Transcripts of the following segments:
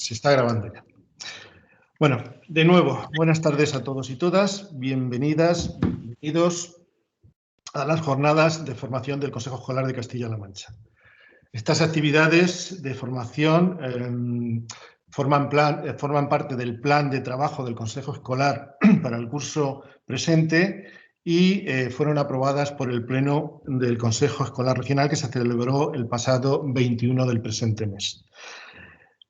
Se está grabando ya. Bueno, de nuevo, buenas tardes a todos y todas. Bienvenidas, bienvenidos a las jornadas de formación del Consejo Escolar de Castilla-La Mancha. Estas actividades de formación forman parte del plan de trabajo del Consejo Escolar para el curso presente y fueron aprobadas por el Pleno del Consejo Escolar Regional que se celebró el pasado 21 del presente mes.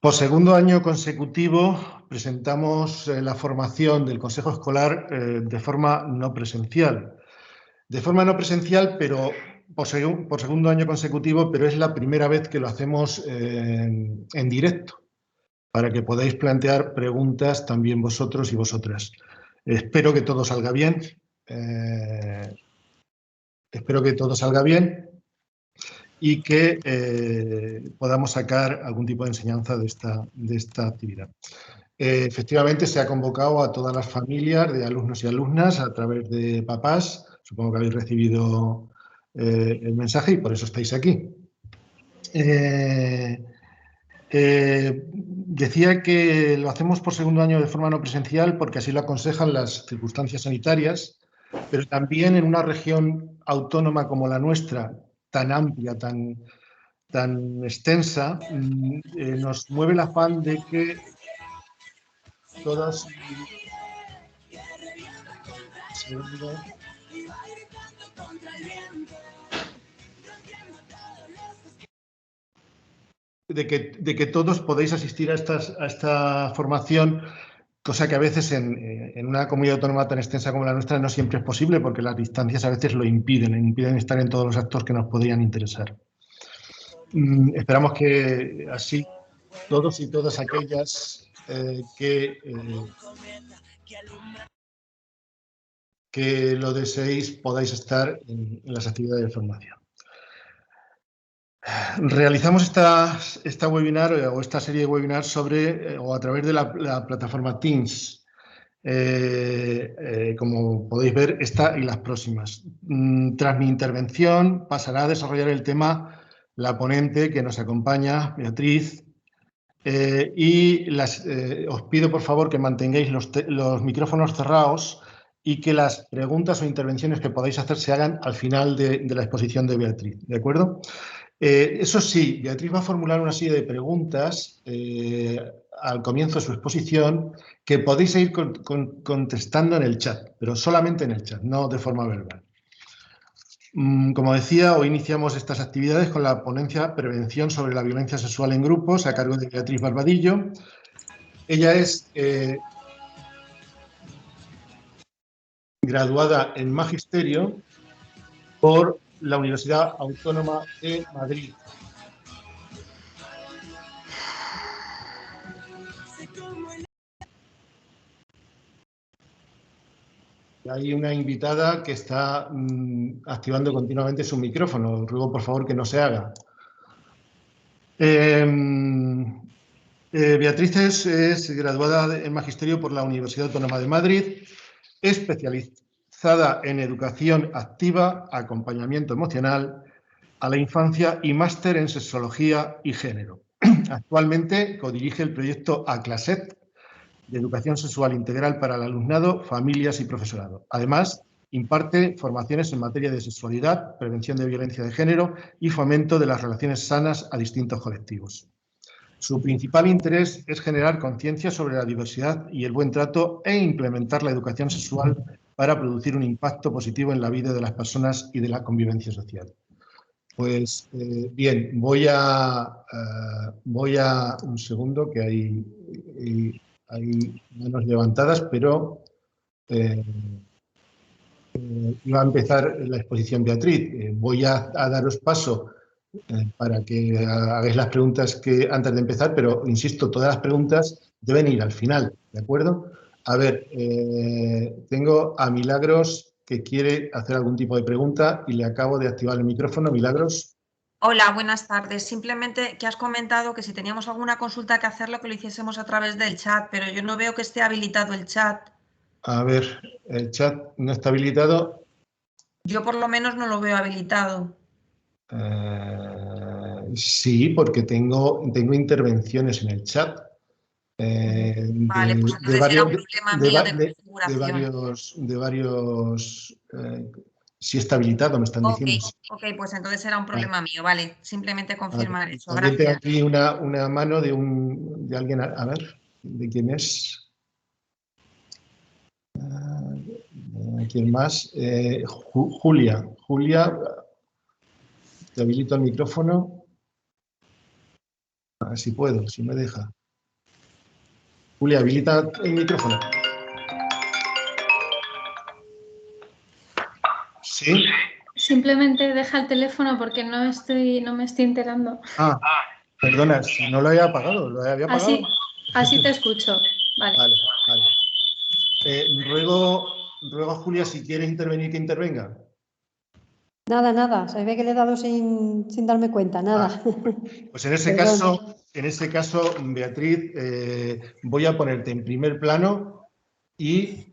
Por segundo año consecutivo presentamos la formación del Consejo Escolar de forma no presencial. De forma no presencial, pero por segundo año consecutivo, pero es la primera vez que lo hacemos en directo, para que podáis plantear preguntas también vosotros y vosotras. Espero que todo salga bien. Y que podamos sacar algún tipo de enseñanza de esta actividad. Efectivamente, se ha convocado a todas las familias de alumnos y alumnas a través de papás. Supongo que habéis recibido el mensaje y por eso estáis aquí. Decía que lo hacemos por segundo año de forma no presencial porque así lo aconsejan las circunstancias sanitarias, pero también en una región autónoma como la nuestra, tan amplia, tan extensa, nos mueve el afán de que todas... De que todos podéis asistir a esta formación, cosa que a veces en una comunidad autónoma tan extensa como la nuestra no siempre es posible porque las distancias a veces lo impiden estar en todos los actos que nos podrían interesar. Esperamos que así todos y todas aquellas que lo deseéis podáis estar en las actividades de formación. Realizamos esta webinar o esta serie de webinars sobre o a través de la plataforma Teams. Como podéis ver, esta y las próximas. Tras mi intervención pasará a desarrollar el tema la ponente que nos acompaña, Beatriz, os pido por favor que mantengáis los micrófonos cerrados y que las preguntas o intervenciones que podáis hacer se hagan al final de la exposición de Beatriz, ¿de acuerdo? Eso sí, Beatriz va a formular una serie de preguntas al comienzo de su exposición que podéis ir contestando en el chat, pero solamente en el chat, no de forma verbal. Como decía, hoy iniciamos estas actividades con la ponencia Prevención sobre la violencia sexual en grupos a cargo de Beatriz Barbadillo. Ella es graduada en Magisterio por la Universidad Autónoma de Madrid. Hay una invitada que está activando continuamente su micrófono. Ruego, por favor, que no se haga. Beatriz es graduada en Magisterio por la Universidad Autónoma de Madrid, especializada en Educación Activa, Acompañamiento Emocional a la Infancia y máster en Sexología y Género. Actualmente codirige el proyecto ACLASET, de Educación Sexual Integral para el Alumnado, Familias y Profesorado. Además, imparte formaciones en materia de sexualidad, prevención de violencia de género y fomento de las relaciones sanas a distintos colectivos. Su principal interés es generar conciencia sobre la diversidad y el buen trato e implementar la educación sexual para producir un impacto positivo en la vida de las personas y de la convivencia social. Pues bien, voy a un segundo, que hay manos levantadas, pero iba a empezar la exposición Beatriz. Voy a daros paso para que hagáis las preguntas antes de empezar, pero insisto, todas las preguntas deben ir al final, ¿de acuerdo? A ver, tengo a Milagros que quiere hacer algún tipo de pregunta y le acabo de activar el micrófono. Milagros. Hola, buenas tardes. Simplemente que has comentado que si teníamos alguna consulta que hacerlo, que lo hiciésemos a través del chat, pero yo no veo que esté habilitado el chat. A ver, el chat no está habilitado. Yo por lo menos no lo veo habilitado. Sí, porque tengo intervenciones en el chat. Vale, pues entonces era un problema mío de configuración. de varios si está habilitado, me están diciendo. Ok, pues entonces era un problema mío, vale. Simplemente confirmar eso. También tengo Gracias. aquí una mano de alguien, a ver, ¿de quién es? ¿Quién más? Julia. Julia, te habilito el micrófono. A ver si puedo, si me deja. Julia, habilita el micrófono. ¿Sí? Simplemente deja el teléfono porque no me estoy enterando. Ah, perdona, si no lo había apagado, ¿lo había apagado? Así te escucho. Vale. Ruego a Julia, si quiere intervenir, que intervenga. Nada, se ve que le he dado sin darme cuenta, nada. Pues en ese caso, Beatriz, voy a ponerte en primer plano y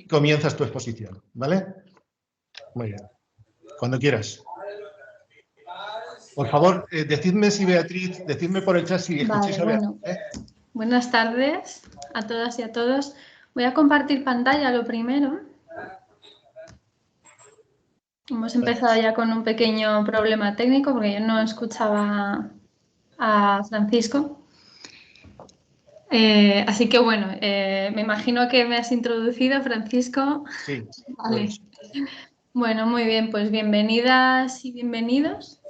comienzas tu exposición, ¿vale? Muy bien. Cuando quieras. Por favor, decidme si Beatriz, decidme por el chat si escucháis a Beatriz. Buenas tardes a todas y a todos. Voy a compartir pantalla lo primero. Hemos empezado ya con un pequeño problema técnico porque yo no escuchaba a Francisco. Así que bueno, me imagino que me has introducido, Francisco. Sí. Vale. Bueno, muy bien, pues bienvenidas y bienvenidos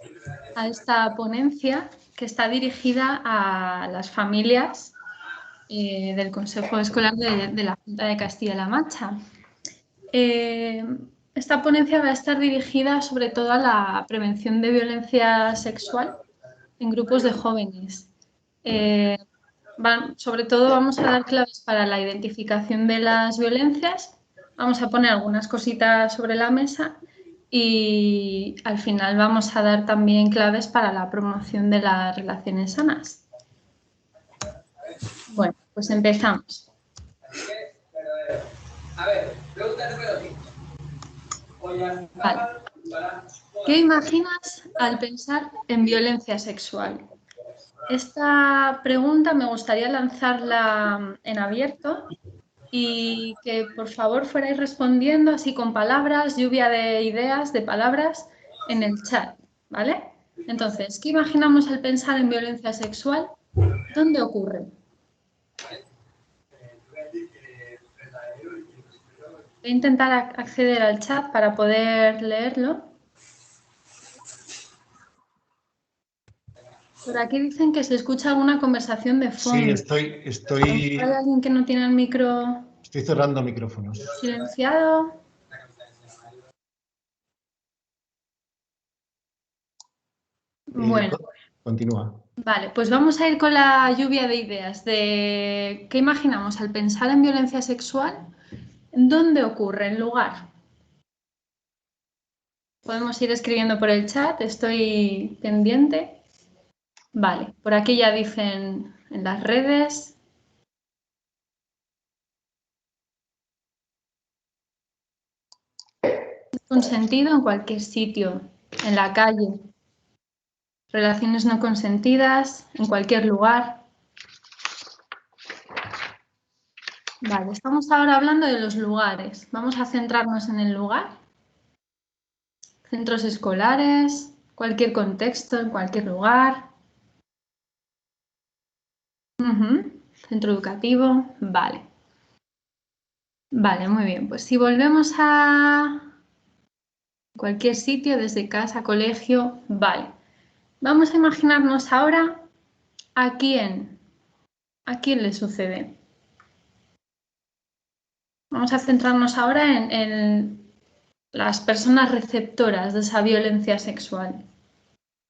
a esta ponencia que está dirigida a las familias del Consejo Escolar de la Junta de Castilla-La Mancha. Esta ponencia va a estar dirigida sobre todo a la prevención de violencia sexual en grupos de jóvenes. Sobre todo vamos a dar claves para la identificación de las violencias, vamos a poner algunas cositas sobre la mesa y al final vamos a dar también claves para la promoción de las relaciones sanas. Bueno, pues empezamos. A ver, pregunta número 5. Vale. ¿Qué imaginas al pensar en violencia sexual? Esta pregunta me gustaría lanzarla en abierto y que por favor fuerais respondiendo así con palabras, lluvia de ideas, de palabras en el chat, ¿vale? Entonces, ¿qué imaginamos al pensar en violencia sexual? ¿Dónde ocurre? Voy a intentar acceder al chat para poder leerlo. Por aquí dicen que se escucha alguna conversación de fondo. Sí, estoy... ¿Hay alguien que no tiene el micro? Estoy cerrando micrófonos. Silenciado. Bueno. Continúa. Vale, pues vamos a ir con la lluvia de ideas de qué imaginamos al pensar en violencia sexual. ¿Dónde ocurre el lugar? Podemos ir escribiendo por el chat, estoy pendiente. Vale, por aquí ya dicen en las redes. Consentido en cualquier sitio, en la calle. Relaciones no consentidas, en cualquier lugar. Vale, estamos ahora hablando de los lugares. Vamos a centrarnos en el lugar. Centros escolares, cualquier contexto, en cualquier lugar. Centro educativo, vale. Vale, muy bien. Pues si volvemos a cualquier sitio, desde casa, colegio, vale. Vamos a imaginarnos ahora a quién le sucede. Vamos a centrarnos ahora en las personas receptoras de esa violencia sexual.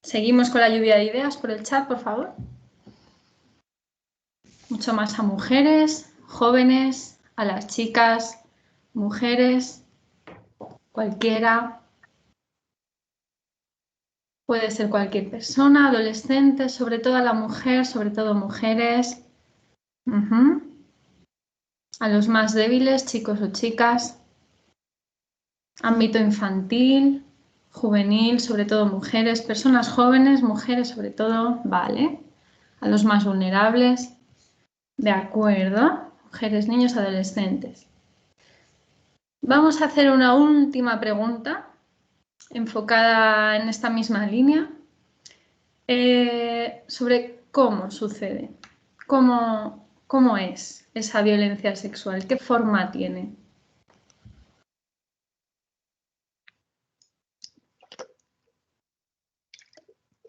Seguimos con la lluvia de ideas por el chat, por favor. Mucho más a mujeres, jóvenes, a las chicas, mujeres, cualquiera. Puede ser cualquier persona, adolescente, sobre todo a la mujer, sobre todo mujeres. A los más débiles, chicos o chicas. Ámbito infantil, juvenil, sobre todo mujeres, personas jóvenes, mujeres sobre todo, vale. a los más vulnerables. De acuerdo, mujeres, niños, adolescentes. Vamos a hacer una última pregunta enfocada en esta misma línea sobre cómo sucede, cómo es esa violencia sexual, qué forma tiene.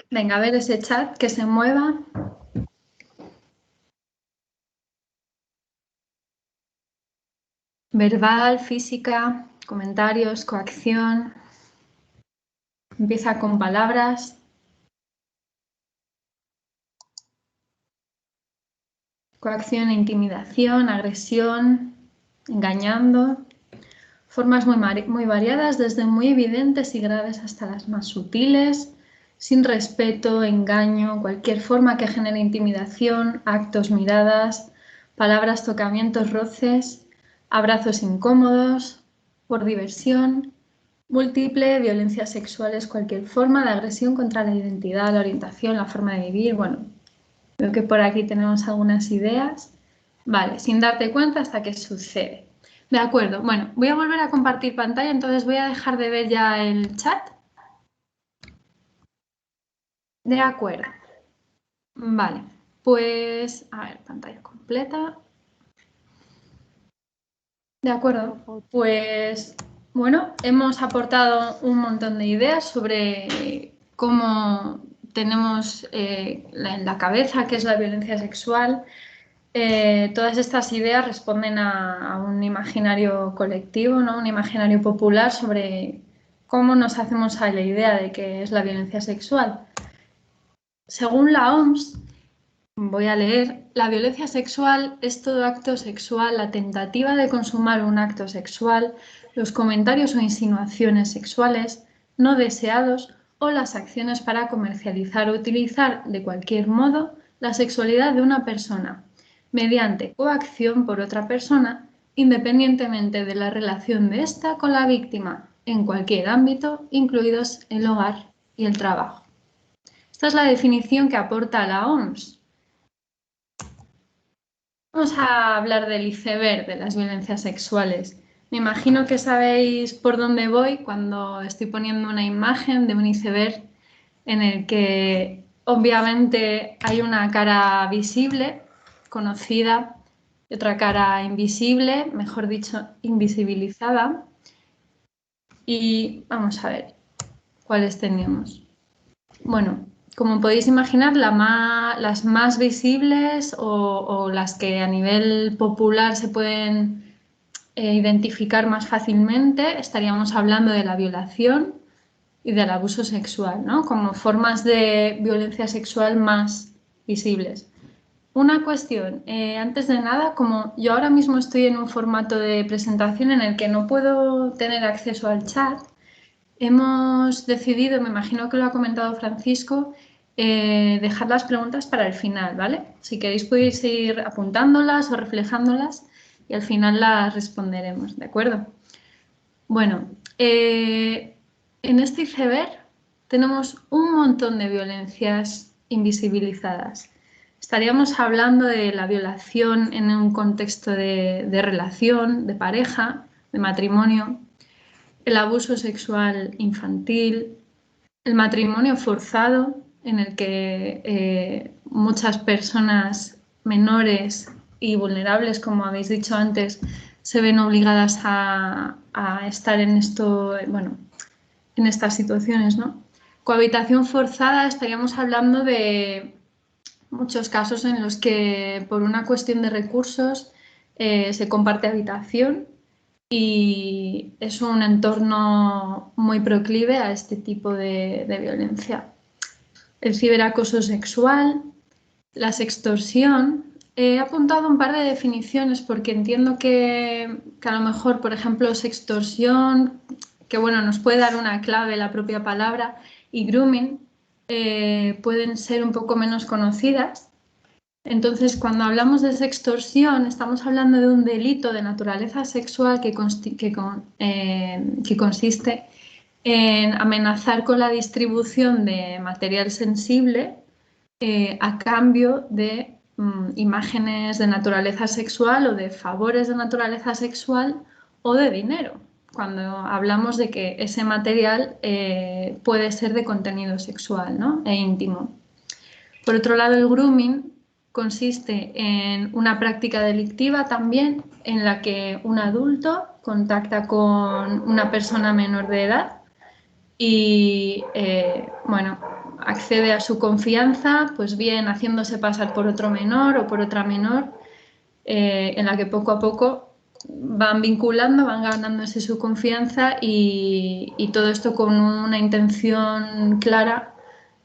Venga, a ver ese chat que se mueva. Verbal, física, comentarios, coacción. Empieza con palabras. Coacción e intimidación, agresión, engañando. Formas muy variadas, desde muy evidentes y graves hasta las más sutiles. Sin respeto, engaño, cualquier forma que genere intimidación, actos, miradas, palabras, tocamientos, roces, abrazos incómodos, por diversión, múltiple, violencias sexuales, cualquier forma de agresión contra la identidad, la orientación, la forma de vivir. Bueno, veo que por aquí tenemos algunas ideas. Vale, sin darte cuenta hasta que sucede. De acuerdo, bueno, voy a volver a compartir pantalla, entonces voy a dejar de ver ya el chat. De acuerdo. Vale, pues, a ver, pantalla completa. De acuerdo, pues, bueno, hemos aportado un montón de ideas sobre cómo tenemos en la cabeza qué es la violencia sexual. Todas estas ideas responden a un imaginario colectivo, ¿no? Un imaginario popular sobre cómo nos hacemos a la idea de qué es la violencia sexual. Según la OMS, voy a leer, la violencia sexual es todo acto sexual, la tentativa de consumar un acto sexual, los comentarios o insinuaciones sexuales no deseados o las acciones para comercializar o utilizar de cualquier modo la sexualidad de una persona, mediante coacción por otra persona, independientemente de la relación de ésta con la víctima, en cualquier ámbito, incluidos el hogar y el trabajo. Esta es la definición que aporta la OMS. Vamos a hablar del iceberg de las violencias sexuales. Me imagino que sabéis por dónde voy cuando estoy poniendo una imagen de un iceberg en el que obviamente hay una cara visible, conocida, y otra cara invisible, mejor dicho, invisibilizada. Y vamos a ver cuáles tenemos. Bueno, como podéis imaginar, las más visibles o las que a nivel popular se pueden identificar más fácilmente, estaríamos hablando de la violación y del abuso sexual, ¿no? Como formas de violencia sexual más visibles. Una cuestión, antes de nada, como yo ahora mismo estoy en un formato de presentación en el que no puedo tener acceso al chat, hemos decidido, me imagino que lo ha comentado Francisco, dejar las preguntas para el final, ¿vale? Si queréis podéis ir apuntándolas o reflejándolas y al final las responderemos, ¿de acuerdo? Bueno, en este iceberg tenemos un montón de violencias invisibilizadas. Estaríamos hablando de la violación en un contexto de relación, de pareja, de matrimonio, el abuso sexual infantil, el matrimonio forzado, en el que muchas personas menores y vulnerables, como habéis dicho antes, se ven obligadas a estar en esto, bueno, en estas situaciones, ¿no? Cohabitación forzada, estaríamos hablando de muchos casos en los que por una cuestión de recursos se comparte habitación y es un entorno muy proclive a este tipo de violencia. El ciberacoso sexual, la sextorsión. He apuntado un par de definiciones porque entiendo que a lo mejor, por ejemplo, sextorsión, que bueno, nos puede dar una clave la propia palabra, y grooming pueden ser un poco menos conocidas. Entonces, cuando hablamos de sextorsión, estamos hablando de un delito de naturaleza sexual que consiste en amenazar con la distribución de material sensible a cambio de imágenes de naturaleza sexual o de favores de naturaleza sexual o de dinero, cuando hablamos de que ese material puede ser de contenido sexual, ¿no? E íntimo. Por otro lado, el grooming consiste en una práctica delictiva también en la que un adulto contacta con una persona menor de edad y, bueno, accede a su confianza, pues bien haciéndose pasar por otro menor o por otra menor, en la que poco a poco van vinculando, van ganándose su confianza y todo esto con una intención clara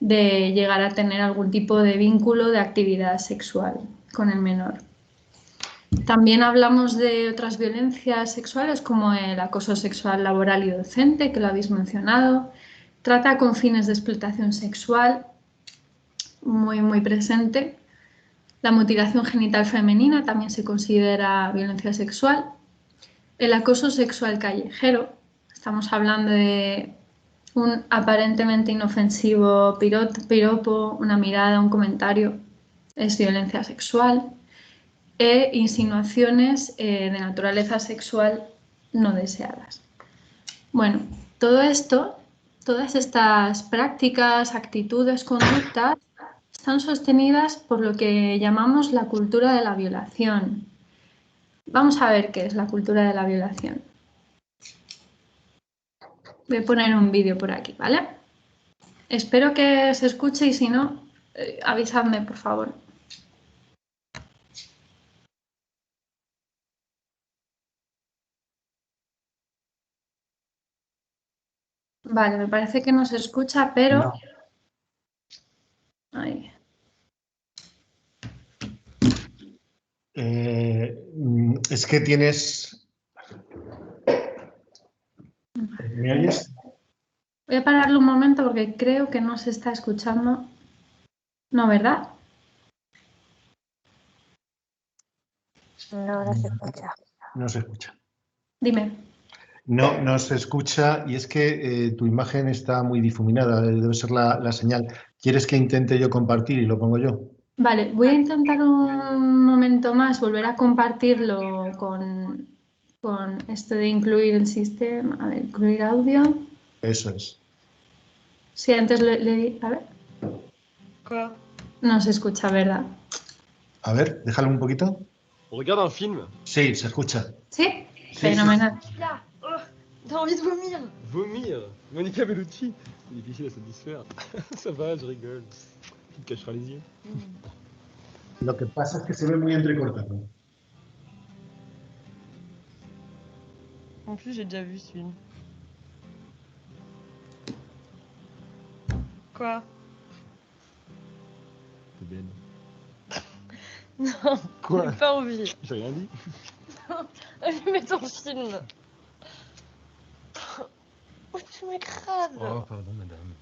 de llegar a tener algún tipo de vínculo de actividad sexual con el menor. También hablamos de otras violencias sexuales como el acoso sexual laboral y docente, que lo habéis mencionado, trata con fines de explotación sexual, muy presente. La mutilación genital femenina también se considera violencia sexual. El acoso sexual callejero, estamos hablando de un aparentemente inofensivo piropo, una mirada, un comentario, es violencia sexual. E insinuaciones de naturaleza sexual no deseadas. Bueno, todo esto, todas estas prácticas, actitudes, conductas, están sostenidas por lo que llamamos la cultura de la violación. Vamos a ver qué es la cultura de la violación. Voy a poner un vídeo por aquí, ¿vale? Espero que se escuche y si no, avisadme, por favor. Vale, me parece que no se escucha, pero... No. Ahí. Es que tienes... ¿Me oyes? Voy a pararlo un momento porque creo que no se está escuchando. No, ¿verdad? No, no se escucha. No se escucha. Dime. No se escucha y es que tu imagen está muy difuminada, debe ser la señal. ¿Quieres que intente yo compartir y lo pongo yo? Vale, voy a intentar un momento más volver a compartirlo con esto de incluir el sistema. A ver, incluir audio. Eso es. Sí, antes le di... A ver. No se escucha, ¿verdad? A ver, déjalo un poquito. On regarde un film. Sí, se escucha. ¿Sí? Sí, Fenomenal. Là, oh, t'as envie de vomir. Vomir. Monica Bellucci. C'est difficile à satisfaire. Ça va, je rigole. Tu te cacheras les yeux. Lo que pasa es que se ve muy entrecortado. En plus, j'ai déjà vu ce film. Quoi? T'es belle. Non, Quoi? j'ai pas envie. J'ai rien dit. Allez, mets ton film. Oh, tu m'écrases. Oh, pardon, madame.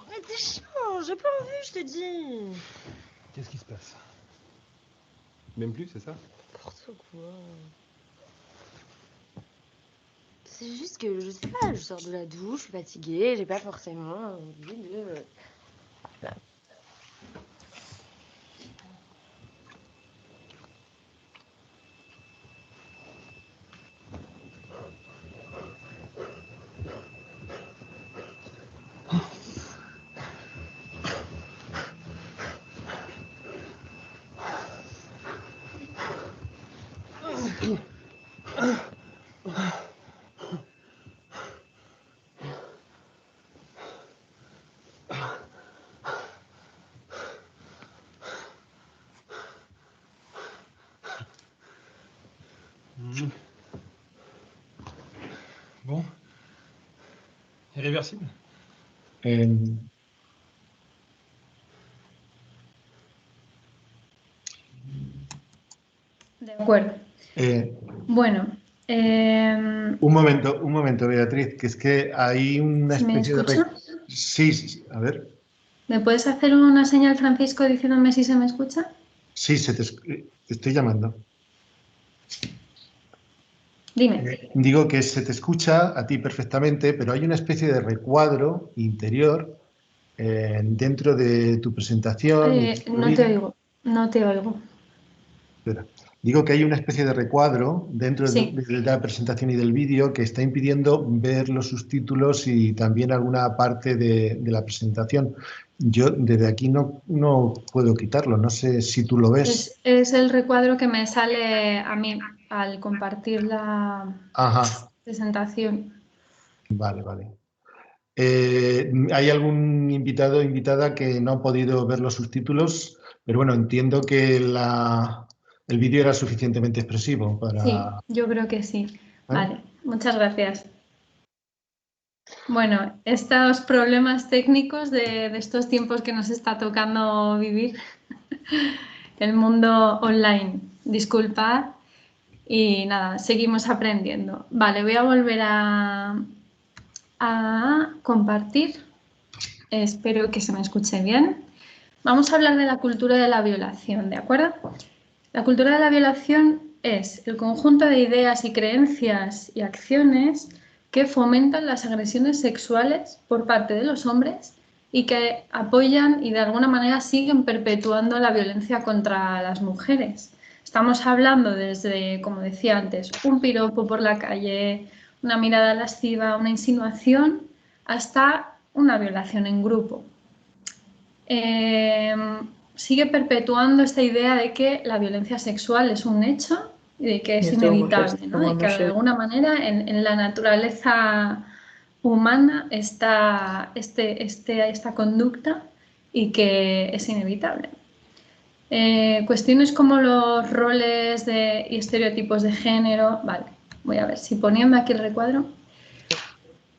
Mais t'es chiant, j'ai pas envie, je t'ai dit. Qu'est-ce qui se passe? Même plus, c'est ça? N'importe quoi. C'est juste que, je sais pas, je sors de la douche, je suis fatiguée, j'ai pas forcément envie de... Bon. Irréversible? De acuerdo. Bueno. Un momento, Beatriz, que es que hay una ¿Me especie de... escucha? Sí, a ver. ¿Me puedes hacer una señal, Francisco, diciéndome si se me escucha? Sí, te estoy llamando. Dime. Digo que se te escucha a ti perfectamente, pero hay una especie de recuadro interior dentro de tu presentación... No te oigo. Espera. Digo que hay una especie de recuadro dentro Sí. de la presentación y del vídeo que está impidiendo ver los subtítulos y también alguna parte de la presentación. Yo desde aquí no puedo quitarlo, no sé si tú lo ves. Es el recuadro que me sale a mí al compartir la Ajá, presentación. vale. ¿Hay algún invitado o invitada que no ha podido ver los subtítulos? Pero bueno, entiendo que el vídeo era suficientemente expresivo para... Sí, yo creo que sí. Vale, muchas gracias. Bueno, estos problemas técnicos de estos tiempos que nos está tocando vivir, el mundo online. Disculpad y nada, seguimos aprendiendo. Vale, voy a volver a compartir. Espero que se me escuche bien. Vamos a hablar de la cultura de la violación, ¿de acuerdo? La cultura de la violación es el conjunto de ideas y creencias y acciones que fomentan las agresiones sexuales por parte de los hombres y que apoyan y de alguna manera siguen perpetuando la violencia contra las mujeres. Estamos hablando desde, como decía antes, un piropo por la calle, una mirada lasciva, una insinuación, hasta una violación en grupo. Sigue perpetuando esta idea de que la violencia sexual es un hecho y de que es inevitable, ¿no? Y que de alguna manera en la naturaleza humana está esta conducta y que es inevitable. Cuestiones como los roles y estereotipos de género. Vale, voy a ver si poniendo aquí el recuadro.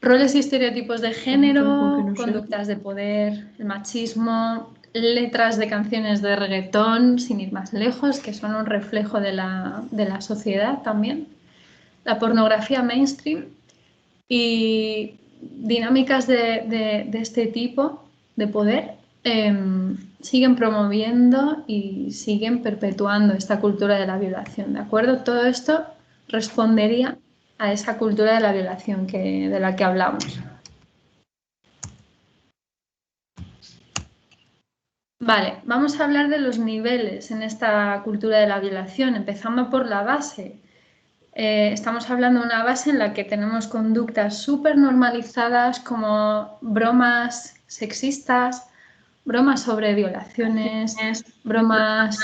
Roles y estereotipos de género, conductas de poder, el machismo, letras de canciones de reggaetón, sin ir más lejos, que son un reflejo de la sociedad también, la pornografía mainstream y dinámicas de este tipo de poder siguen promoviendo y siguen perpetuando esta cultura de la violación, ¿de acuerdo? Todo esto respondería a esa cultura de la violación de la que hablamos. Vale, vamos a hablar de los niveles en esta cultura de la violación, empezando por la base. Estamos hablando de una base en la que tenemos conductas súper normalizadas como bromas sexistas, bromas sobre violaciones, bromas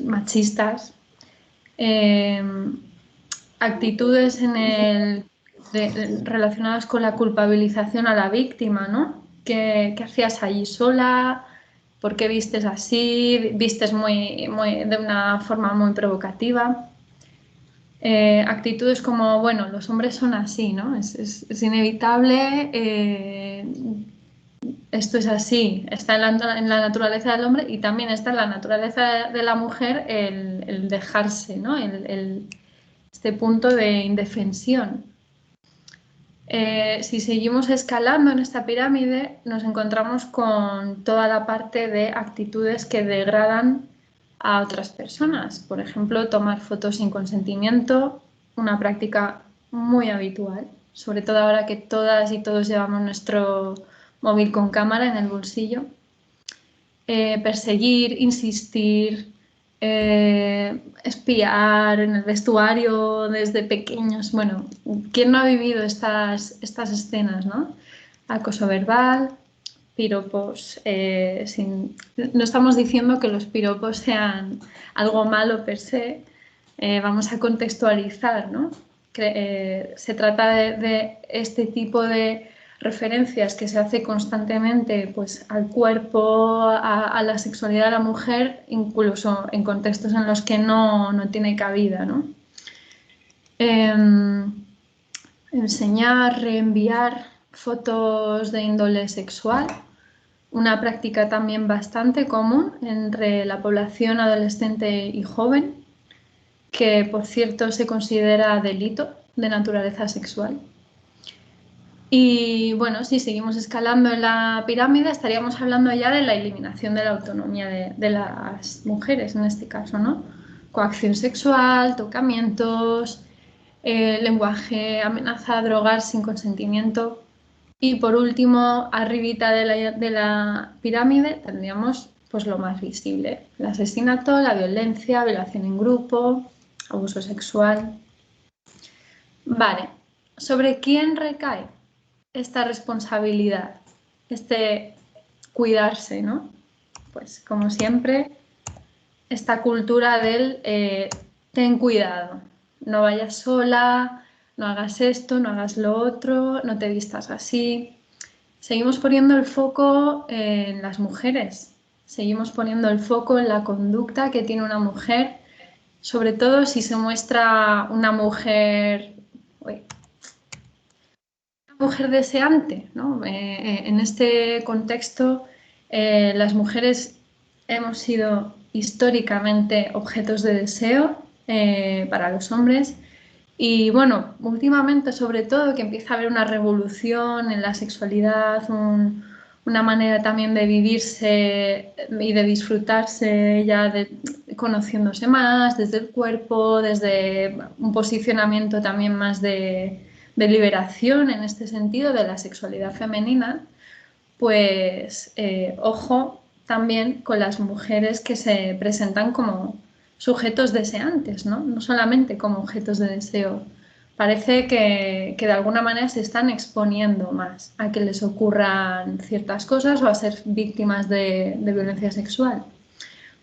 machistas, actitudes relacionadas con la culpabilización a la víctima, ¿no? ¿Qué hacías allí sola? ¿Por qué vistes así? Vistes de una forma muy provocativa. Actitudes como, bueno, los hombres son así, ¿no? Es inevitable, esto es así, está en la naturaleza del hombre y también está en la naturaleza de la mujer el dejarse, ¿no? Este punto de indefensión. Si seguimos escalando en esta pirámide, nos encontramos con toda la parte de actitudes que degradan a otras personas. Por ejemplo, tomar fotos sin consentimiento, una práctica muy habitual, sobre todo ahora que todas y todos llevamos nuestro móvil con cámara en el bolsillo. Perseguir, insistir, espiar en el vestuario desde pequeños. Bueno, ¿quién no ha vivido estas escenas, no? Acoso verbal, piropos. No estamos diciendo que los piropos sean algo malo per se. Vamos a contextualizar, ¿no? Se trata de este tipo de referencias que se hace constantemente pues, al cuerpo, a la sexualidad de la mujer, incluso en contextos en los que no tiene cabida, ¿no? Enseñar, reenviar fotos de índole sexual, una práctica también bastante común entre la población adolescente y joven, que por cierto se considera delito de naturaleza sexual. Y bueno, si seguimos escalando en la pirámide, estaríamos hablando ya de la eliminación de la autonomía de las mujeres, en este caso, ¿no? Coacción sexual, tocamientos, lenguaje, amenaza, drogar sin consentimiento Y por último, arribita de la pirámide tendríamos pues lo más visible, el asesinato, la violencia, violación en grupo, abuso sexual. Vale, ¿sobre quién recae esta responsabilidad, este cuidarse, ¿no? Pues como siempre, esta cultura del ten cuidado, no vayas sola, no hagas esto, no hagas lo otro, no te vistas así. Seguimos poniendo el foco en las mujeres, seguimos poniendo el foco en la conducta que tiene una mujer, sobre todo si se muestra una mujer deseante, ¿no? En este contexto, las mujeres hemos sido históricamente objetos de deseo para los hombres y bueno, últimamente sobre todo que empieza a haber una revolución en la sexualidad, una manera también de vivirse y de disfrutarse ya conociéndose más desde el cuerpo, desde un posicionamiento también más de liberación en este sentido de la sexualidad femenina, pues ojo también con las mujeres que se presentan como sujetos deseantes, ¿no? No solamente como objetos de deseo. Parece que de alguna manera se están exponiendo más a que les ocurran ciertas cosas o a ser víctimas de violencia sexual.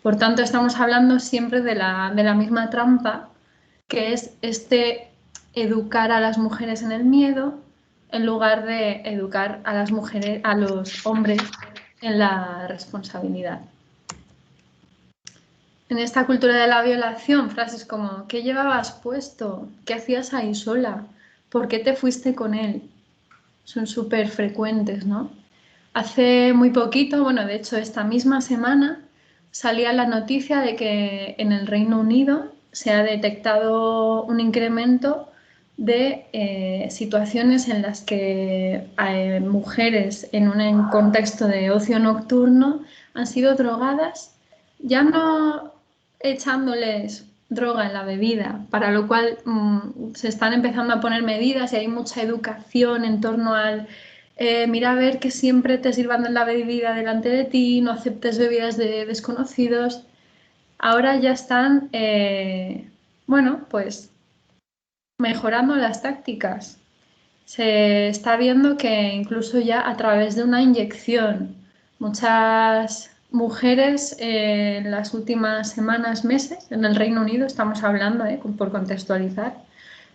Por tanto, estamos hablando siempre de la misma trampa, que es educar a las mujeres en el miedo en lugar de educar a las mujeres, a los hombres en la responsabilidad. En esta cultura de la violación, frases como ¿qué llevabas puesto? ¿Qué hacías ahí sola? ¿Por qué te fuiste con él? Son súper frecuentes, ¿no? Hace muy poquito, bueno, de hecho esta misma semana, salía la noticia de que en el Reino Unido se ha detectado un incremento de situaciones en las que mujeres en un contexto de ocio nocturno han sido drogadas, ya no echándoles droga en la bebida, para lo cual se están empezando a poner medidas y hay mucha educación en torno al mira a ver que siempre te sirvan de la bebida delante de ti, no aceptes bebidas de desconocidos. Ahora ya están, bueno, pues mejorando las tácticas. Se está viendo que incluso ya a través de una inyección, muchas mujeres en las últimas semanas, meses, en el Reino Unido, estamos hablando, por contextualizar,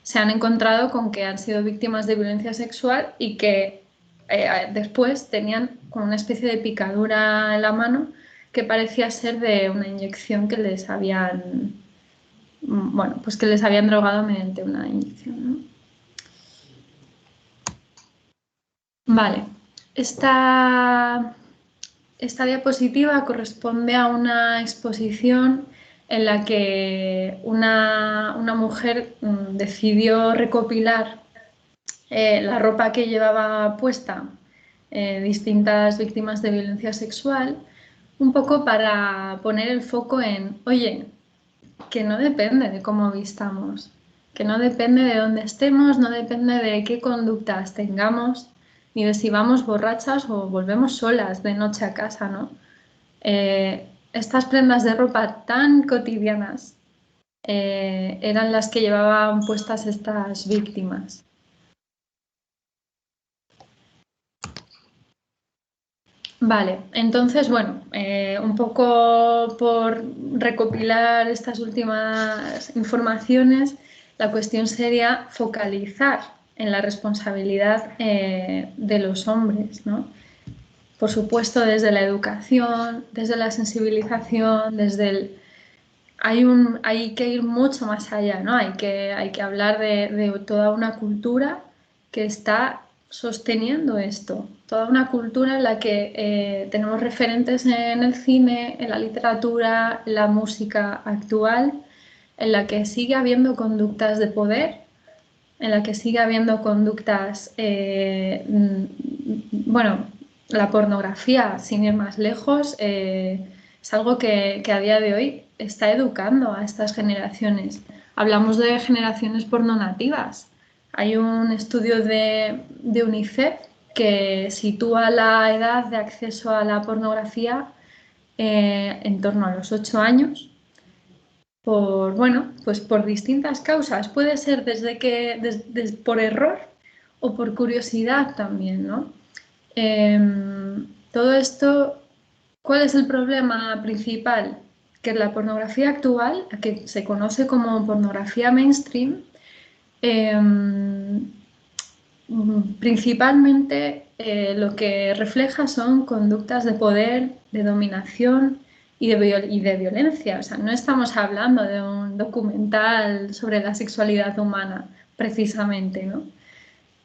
se han encontrado con que han sido víctimas de violencia sexual y que después tenían como una especie de picadura en la mano que parecía ser de una inyección que les habían, bueno, pues que les habían drogado mediante una inyección, ¿no? Vale, esta diapositiva corresponde a una exposición en la que una mujer decidió recopilar la ropa que llevaba puesta distintas víctimas de violencia sexual, un poco para poner el foco en, oye, que no depende de cómo vistamos, que no depende de dónde estemos, no depende de qué conductas tengamos, ni de si vamos borrachas o volvemos solas de noche a casa, ¿no? Estas prendas de ropa tan cotidianas eran las que llevaban puestas estas víctimas. Vale, entonces, bueno, un poco por recopilar estas últimas informaciones, la cuestión sería focalizar en la responsabilidad de los hombres, ¿no? Por supuesto, desde la educación, desde la sensibilización, desde el... Hay que ir mucho más allá, ¿no? Hay que hablar de toda una cultura que está sosteniendo esto, toda una cultura en la que tenemos referentes en el cine, en la literatura, en la música actual, en la que sigue habiendo conductas de poder, en la que sigue habiendo conductas, bueno, la pornografía, sin ir más lejos, es algo que a día de hoy está educando a estas generaciones. Hablamos de generaciones pornonativas. Hay un estudio de UNICEF que sitúa la edad de acceso a la pornografía en torno a los 8 años, pues por distintas causas. Puede ser por error o por curiosidad también, ¿no? Todo esto, ¿cuál es el problema principal? Que la pornografía actual, que se conoce como pornografía mainstream, principalmente lo que refleja son conductas de poder, de dominación y de violencia. O sea, no estamos hablando de un documental sobre la sexualidad humana, precisamente, ¿no?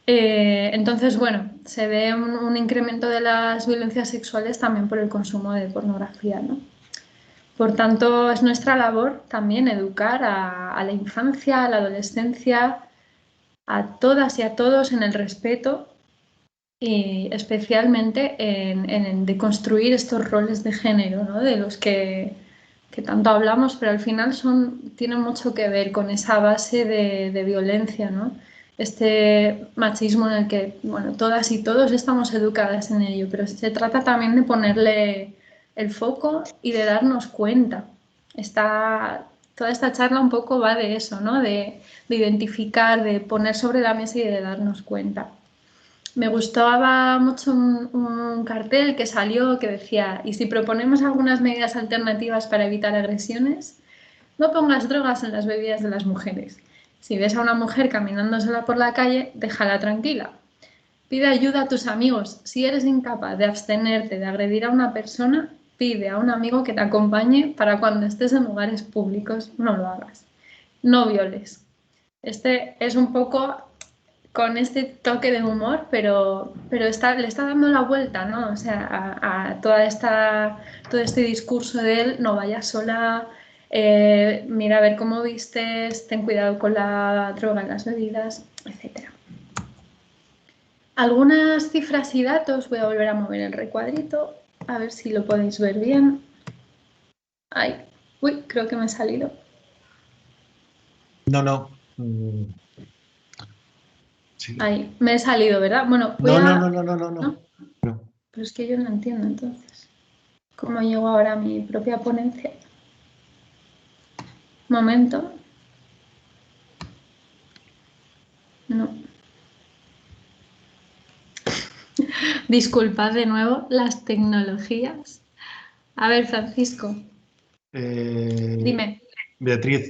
Entonces, bueno, se ve un incremento de las violencias sexuales también por el consumo de pornografía, ¿no? Por tanto, es nuestra labor también educar a la infancia, a la adolescencia, a todas y a todos en el respeto y especialmente en deconstruir estos roles de género, ¿no? De los que tanto hablamos, pero al final tienen mucho que ver con esa base de violencia, ¿no? Este machismo en el que, bueno, todas y todos estamos educadas en ello, pero se trata también de ponerle el foco y de darnos cuenta. Toda esta charla un poco va de eso, ¿no? De identificar, de poner sobre la mesa y de darnos cuenta. Me gustaba mucho un cartel que salió que decía: y si proponemos algunas medidas alternativas para evitar agresiones, no pongas drogas en las bebidas de las mujeres. Si ves a una mujer caminando sola por la calle, déjala tranquila. Pide ayuda a tus amigos. Si eres incapaz de abstenerte de agredir a una persona, pide a un amigo que te acompañe para cuando estés en lugares públicos no lo hagas. No violes. Este es un poco con este toque de humor, pero le está dando la vuelta, ¿no? O sea, a todo este discurso de él: no vayas sola, mira a ver cómo vistes, ten cuidado con la droga en las bebidas, etc. Algunas cifras y datos, voy a volver a mover el recuadrito, a ver si lo podéis ver bien. Ay, uy, creo que me he salido. No. Sí. Ahí, me he salido, ¿verdad? Bueno, No. Pero es que yo no entiendo entonces. ¿Cómo llego ahora a mi propia ponencia? Momento. No. Disculpad de nuevo las tecnologías. A ver, Francisco. Dime. Beatriz,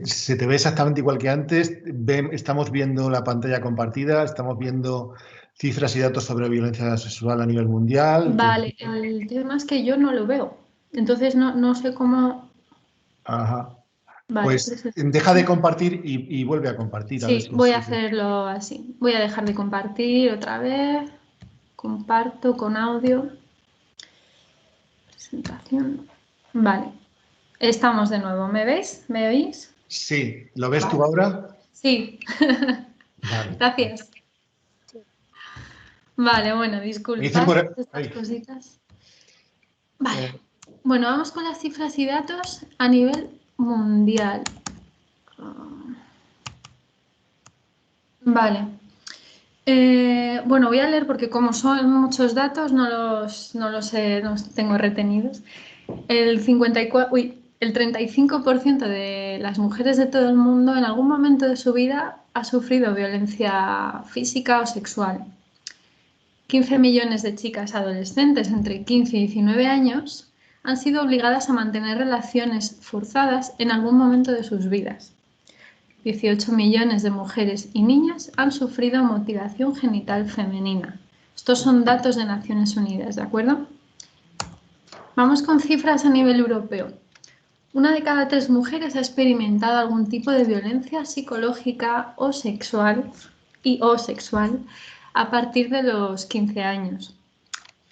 se te ve exactamente igual que antes. Estamos viendo la pantalla compartida, estamos viendo cifras y datos sobre violencia sexual a nivel mundial. Vale, el tema es que yo no lo veo. Entonces no sé cómo... Ajá. Vale, pues deja de compartir y vuelve a compartir. Sí, voy a hacerlo así. Voy a dejar de compartir otra vez. Comparto con audio. Presentación. Vale. Estamos de nuevo. ¿Me veis? ¿Me oís? Sí. ¿Lo ves tú ahora? Sí. Vale. Gracias. Vale, bueno, disculpad estas cositas. Vale. Bueno, vamos con las cifras y datos a nivel mundial. Vale. Bueno, voy a leer porque como son muchos datos no los tengo retenidos. El 35% de las mujeres de todo el mundo en algún momento de su vida ha sufrido violencia física o sexual. 15 millones de chicas adolescentes entre 15 y 19 años han sido obligadas a mantener relaciones forzadas en algún momento de sus vidas. 18 millones de mujeres y niñas han sufrido mutilación genital femenina. Estos son datos de Naciones Unidas, ¿de acuerdo? Vamos con cifras a nivel europeo. 1 de cada 3 mujeres ha experimentado algún tipo de violencia psicológica o sexual a partir de los 15 años.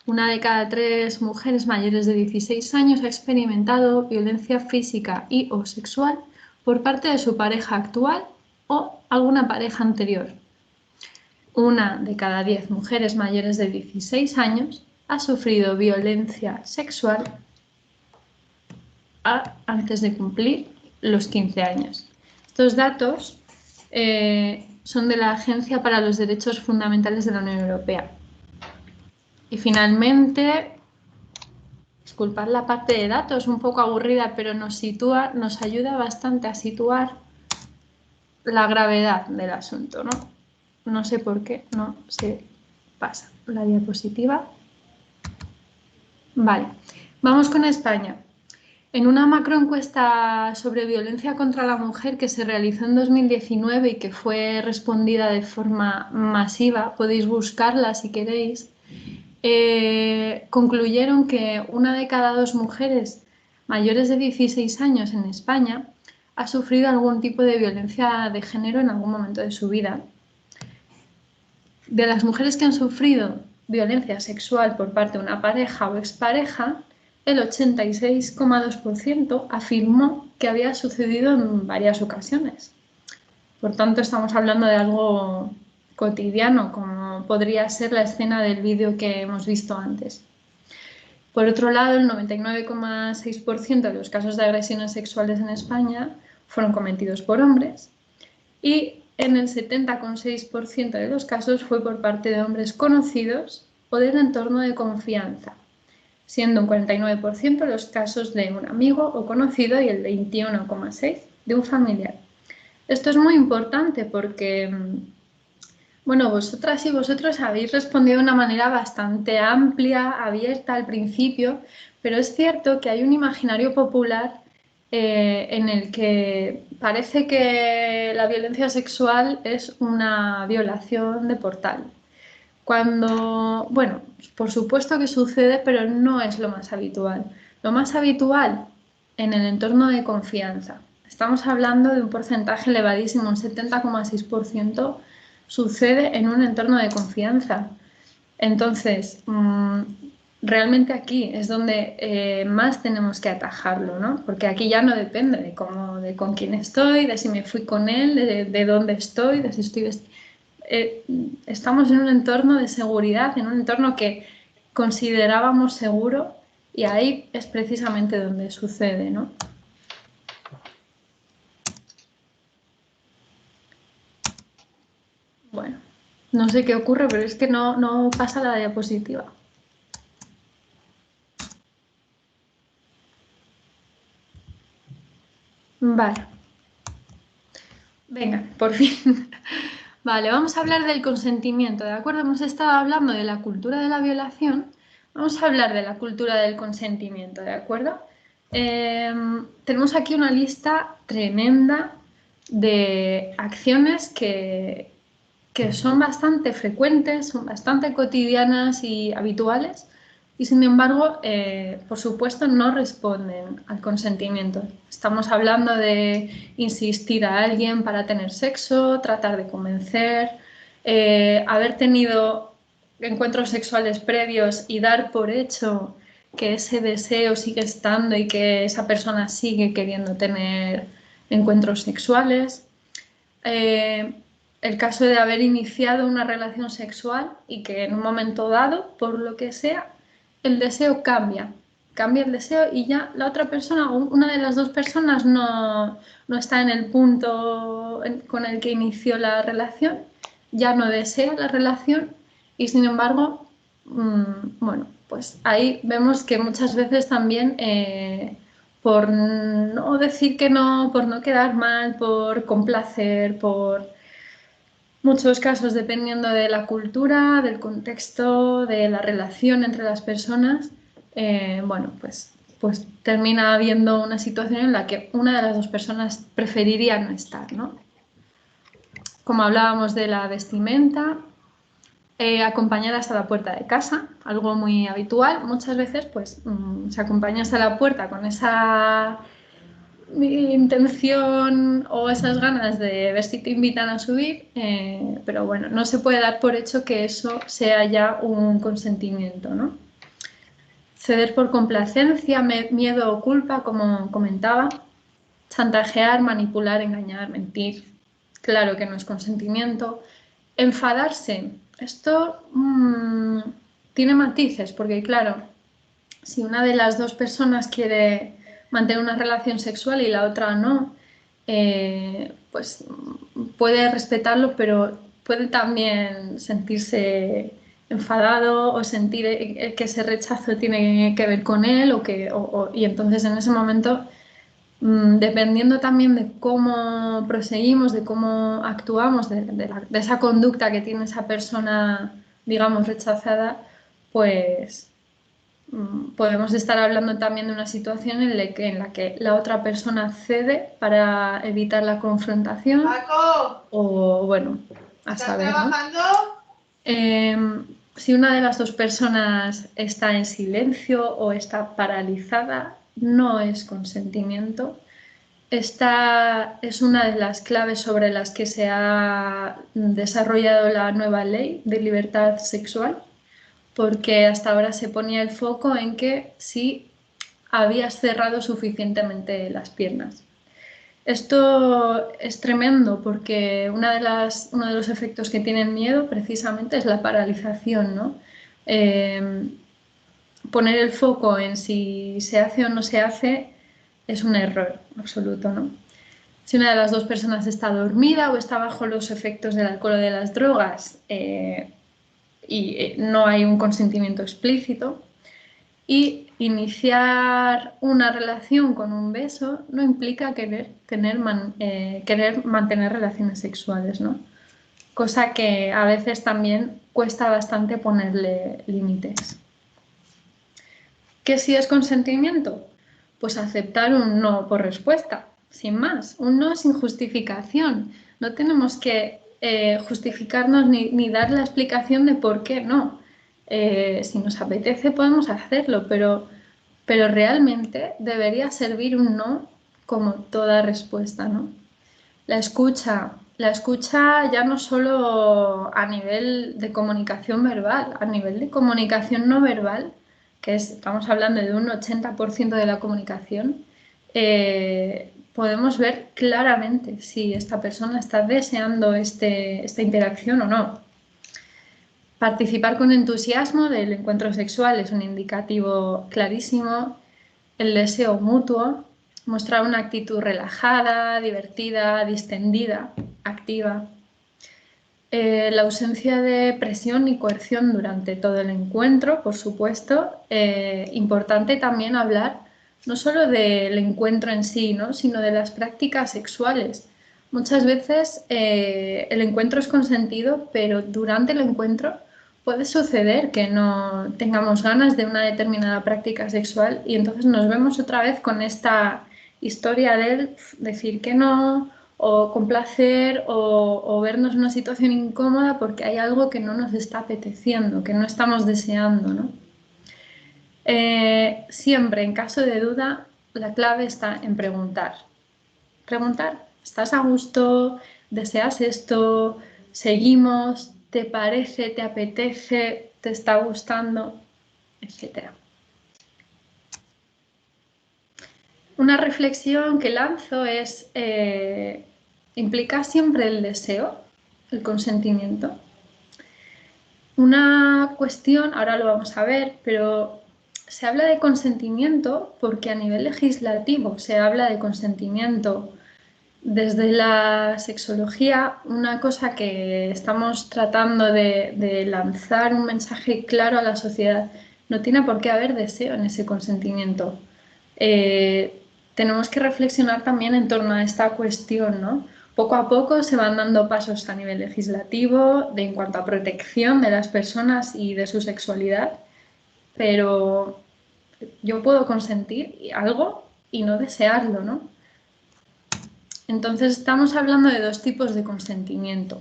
1 de cada 3 mujeres mayores de 16 años ha experimentado violencia física y o sexual por parte de su pareja actual o alguna pareja anterior. 1 de cada 10 mujeres mayores de 16 años ha sufrido violencia sexual antes de cumplir los 15 años. Estos datos son de la Agencia para los Derechos Fundamentales de la Unión Europea. Y finalmente, disculpad la parte de datos, un poco aburrida, pero nos ayuda bastante a situar la gravedad del asunto, ¿no? No sé por qué no se pasa la diapositiva. Vale, vamos con España. En una macroencuesta sobre violencia contra la mujer que se realizó en 2019 y que fue respondida de forma masiva, podéis buscarla si queréis, concluyeron que 1 de cada 2 mujeres mayores de 16 años en España ha sufrido algún tipo de violencia de género en algún momento de su vida. De las mujeres que han sufrido violencia sexual por parte de una pareja o expareja, el 86,2% afirmó que había sucedido en varias ocasiones. Por tanto, estamos hablando de algo cotidiano, como podría ser la escena del vídeo que hemos visto antes. Por otro lado, el 99,6% de los casos de agresiones sexuales en España fueron cometidos por hombres y en el 70,6% de los casos fue por parte de hombres conocidos o del entorno de confianza, siendo un 49% los casos de un amigo o conocido y el 21,6% de un familiar. Esto es muy importante porque, bueno, vosotras y vosotros habéis respondido de una manera bastante amplia, abierta al principio, pero es cierto que hay un imaginario popular en el que parece que la violencia sexual es una violación de portal. Cuando, bueno, por supuesto que sucede, pero no es lo más habitual. Lo más habitual en el entorno de confianza. Estamos hablando de un porcentaje elevadísimo, un 70,6% sucede en un entorno de confianza. Entonces, realmente aquí es donde más tenemos que atajarlo, ¿no? Porque aquí ya no depende de con quién estoy, de si me fui con él, de dónde estoy, de si estoy estamos en un entorno de seguridad, en un entorno que considerábamos seguro y ahí es precisamente donde sucede, ¿no? Bueno, no sé qué ocurre, pero es que no pasa la diapositiva. Vale. Venga, por fin. Vale, vamos a hablar del consentimiento, ¿de acuerdo? Hemos estado hablando de la cultura de la violación, vamos a hablar de la cultura del consentimiento, ¿de acuerdo? Tenemos aquí una lista tremenda de acciones que son bastante frecuentes, son bastante cotidianas y habituales y sin embargo, por supuesto, no responden al consentimiento. Estamos hablando de insistir a alguien para tener sexo, tratar de convencer, haber tenido encuentros sexuales previos y dar por hecho que ese deseo sigue estando y que esa persona sigue queriendo tener encuentros sexuales. El caso de haber iniciado una relación sexual y que en un momento dado, por lo que sea, el deseo cambia el deseo y ya la otra persona o una de las dos personas no está en el punto con el que inició la relación, ya no desea la relación y sin embargo, bueno, pues ahí vemos que muchas veces también por no decir que no, por no quedar mal, por complacer, por muchos casos dependiendo de la cultura, del contexto, de la relación entre las personas, bueno, pues termina habiendo una situación en la que una de las dos personas preferiría no estar, ¿no? Como hablábamos de la vestimenta, acompañar hasta la puerta de casa, algo muy habitual. Muchas veces pues se acompaña hasta la puerta con esa intención o esas ganas de ver si te invitan a subir, pero bueno, no se puede dar por hecho que eso sea ya un consentimiento, ¿no? Ceder por complacencia, miedo o culpa, como comentaba, chantajear, manipular, engañar, mentir, claro que no es consentimiento. Enfadarse, esto tiene matices, porque claro, si una de las dos personas quiere mantener una relación sexual y la otra no, pues puede respetarlo, pero puede también sentirse enfadado o sentir que ese rechazo tiene que ver con él y entonces en ese momento, dependiendo también de cómo proseguimos, de cómo actuamos, de esa conducta que tiene esa persona, digamos, rechazada, pues podemos estar hablando también de una situación en la que la otra persona cede para evitar la confrontación. Paco, O bueno, a ¿estás saber, ¿no? trabajando? Si una de las dos personas está en silencio o está paralizada, no es consentimiento. Esta es una de las claves sobre las que se ha desarrollado la nueva ley de libertad sexual, porque hasta ahora se ponía el foco en que si habías cerrado suficientemente las piernas. Esto es tremendo porque uno de los efectos que tienen miedo precisamente es la paralización, ¿no? Poner el foco en si se hace o no se hace es un error absoluto, ¿no? Si una de las dos personas está dormida o está bajo los efectos del alcohol o de las drogas y no hay un consentimiento explícito, y iniciar una relación con un beso no implica querer mantener relaciones sexuales, ¿no? Cosa que a veces también cuesta bastante ponerle límites. ¿Qué sí es consentimiento? Pues aceptar un no por respuesta, sin más, un no sin justificación. No tenemos que justificarnos ni dar la explicación de por qué no. Si nos apetece podemos hacerlo, pero realmente debería servir un no como toda respuesta, ¿no? La escucha ya no solo a nivel de comunicación verbal, a nivel de comunicación no verbal, estamos hablando de un 80% de la comunicación, podemos ver claramente si esta persona está deseando esta interacción o no. Participar con entusiasmo del encuentro sexual es un indicativo clarísimo. El deseo mutuo, mostrar una actitud relajada, divertida, distendida, activa. La ausencia de presión y coerción durante todo el encuentro, por supuesto. Importante también hablar no solo del encuentro en sí, ¿no?, sino de las prácticas sexuales. Muchas veces el encuentro es consentido, pero durante el encuentro puede suceder que no tengamos ganas de una determinada práctica sexual y entonces nos vemos otra vez con esta historia de decir que no, o complacer, o vernos en una situación incómoda porque hay algo que no nos está apeteciendo, que no estamos deseando, ¿no? Siempre, en caso de duda, la clave está en preguntar. Preguntar, ¿estás a gusto? ¿Deseas esto? ¿Seguimos? ¿Te parece? ¿Te apetece? ¿Te está gustando? Etcétera. Una reflexión que lanzo es, ¿implica siempre el deseo, el consentimiento? Una cuestión, ahora lo vamos a ver, pero se habla de consentimiento porque a nivel legislativo se habla de consentimiento. Desde la sexología, una cosa que estamos tratando de lanzar un mensaje claro a la sociedad, no tiene por qué haber deseo en ese consentimiento. Tenemos que reflexionar también en torno a esta cuestión, ¿no? Poco a poco se van dando pasos a nivel legislativo en cuanto a protección de las personas y de su sexualidad, pero yo puedo consentir algo y no desearlo, ¿no? Entonces estamos hablando de dos tipos de consentimiento.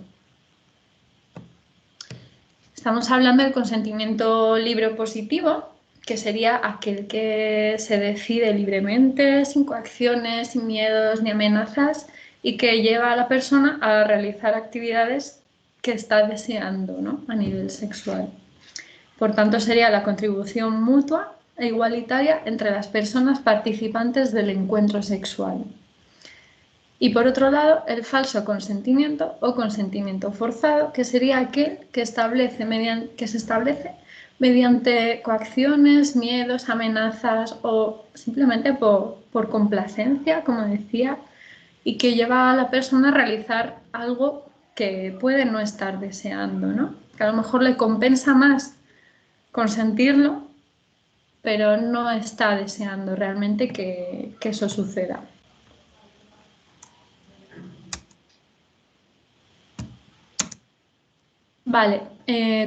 Estamos hablando del consentimiento libre o positivo, que sería aquel que se decide libremente, sin coacciones, sin miedos ni amenazas, y que lleva a la persona a realizar actividades que está deseando, ¿no?, a nivel sexual. Por tanto, sería la contribución mutua e igualitaria entre las personas participantes del encuentro sexual. Y por otro lado, el falso consentimiento o consentimiento forzado, que sería aquel que se establece mediante coacciones, miedos, amenazas o simplemente por complacencia, como decía, y que lleva a la persona a realizar algo que puede no estar deseando, ¿no? que a lo mejor le compensa más consentirlo, pero no está deseando realmente que eso suceda. Vale,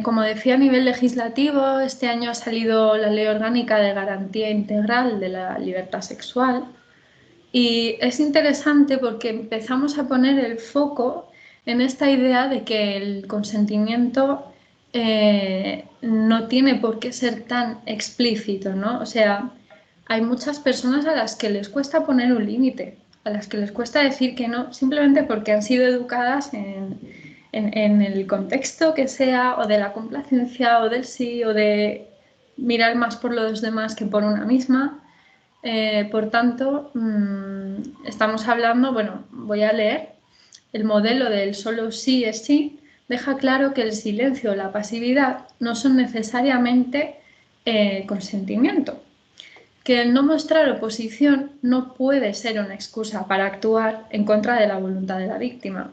como decía, a nivel legislativo, este año ha salido la Ley Orgánica de Garantía Integral de la Libertad Sexual y es interesante porque empezamos a poner el foco en esta idea de que el consentimiento no tiene por qué ser tan explícito, ¿no? O sea, hay muchas personas a las que les cuesta poner un límite, a las que les cuesta decir que no, simplemente porque han sido educadas en el contexto que sea, o de la complacencia, o del sí, o de mirar más por los demás que por una misma. Por tanto, estamos hablando, bueno, voy a leer, el modelo del solo sí es sí, deja claro que el silencio o la pasividad no son necesariamente consentimiento, que el no mostrar oposición no puede ser una excusa para actuar en contra de la voluntad de la víctima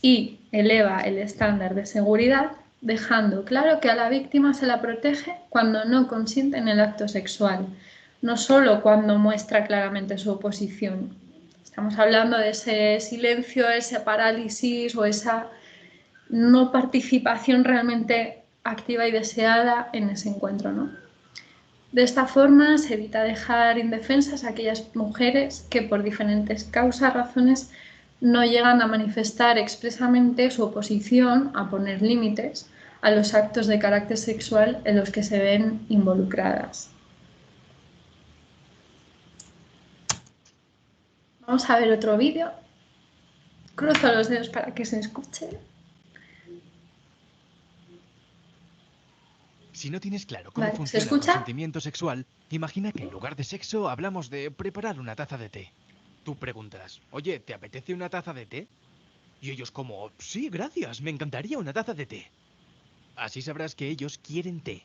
y eleva el estándar de seguridad dejando claro que a la víctima se la protege cuando no consiente en el acto sexual, no solo cuando muestra claramente su oposición. Estamos hablando de ese silencio, esa parálisis o esa no participación realmente activa y deseada en ese encuentro, ¿no? De esta forma se evita dejar indefensas a aquellas mujeres que por diferentes causas, razones, no llegan a manifestar expresamente su oposición a poner límites a los actos de carácter sexual en los que se ven involucradas. Vamos a ver otro vídeo. Cruzo los dedos para que se escuche. Si no tienes claro cómo Vale, ¿se funciona el escucha? consentimiento sexual, imagina que en lugar de sexo hablamos de preparar una taza de té. Tú preguntas, oye, ¿te apetece una taza de té? Y ellos como, sí, gracias, me encantaría una taza de té. Así sabrás que ellos quieren té.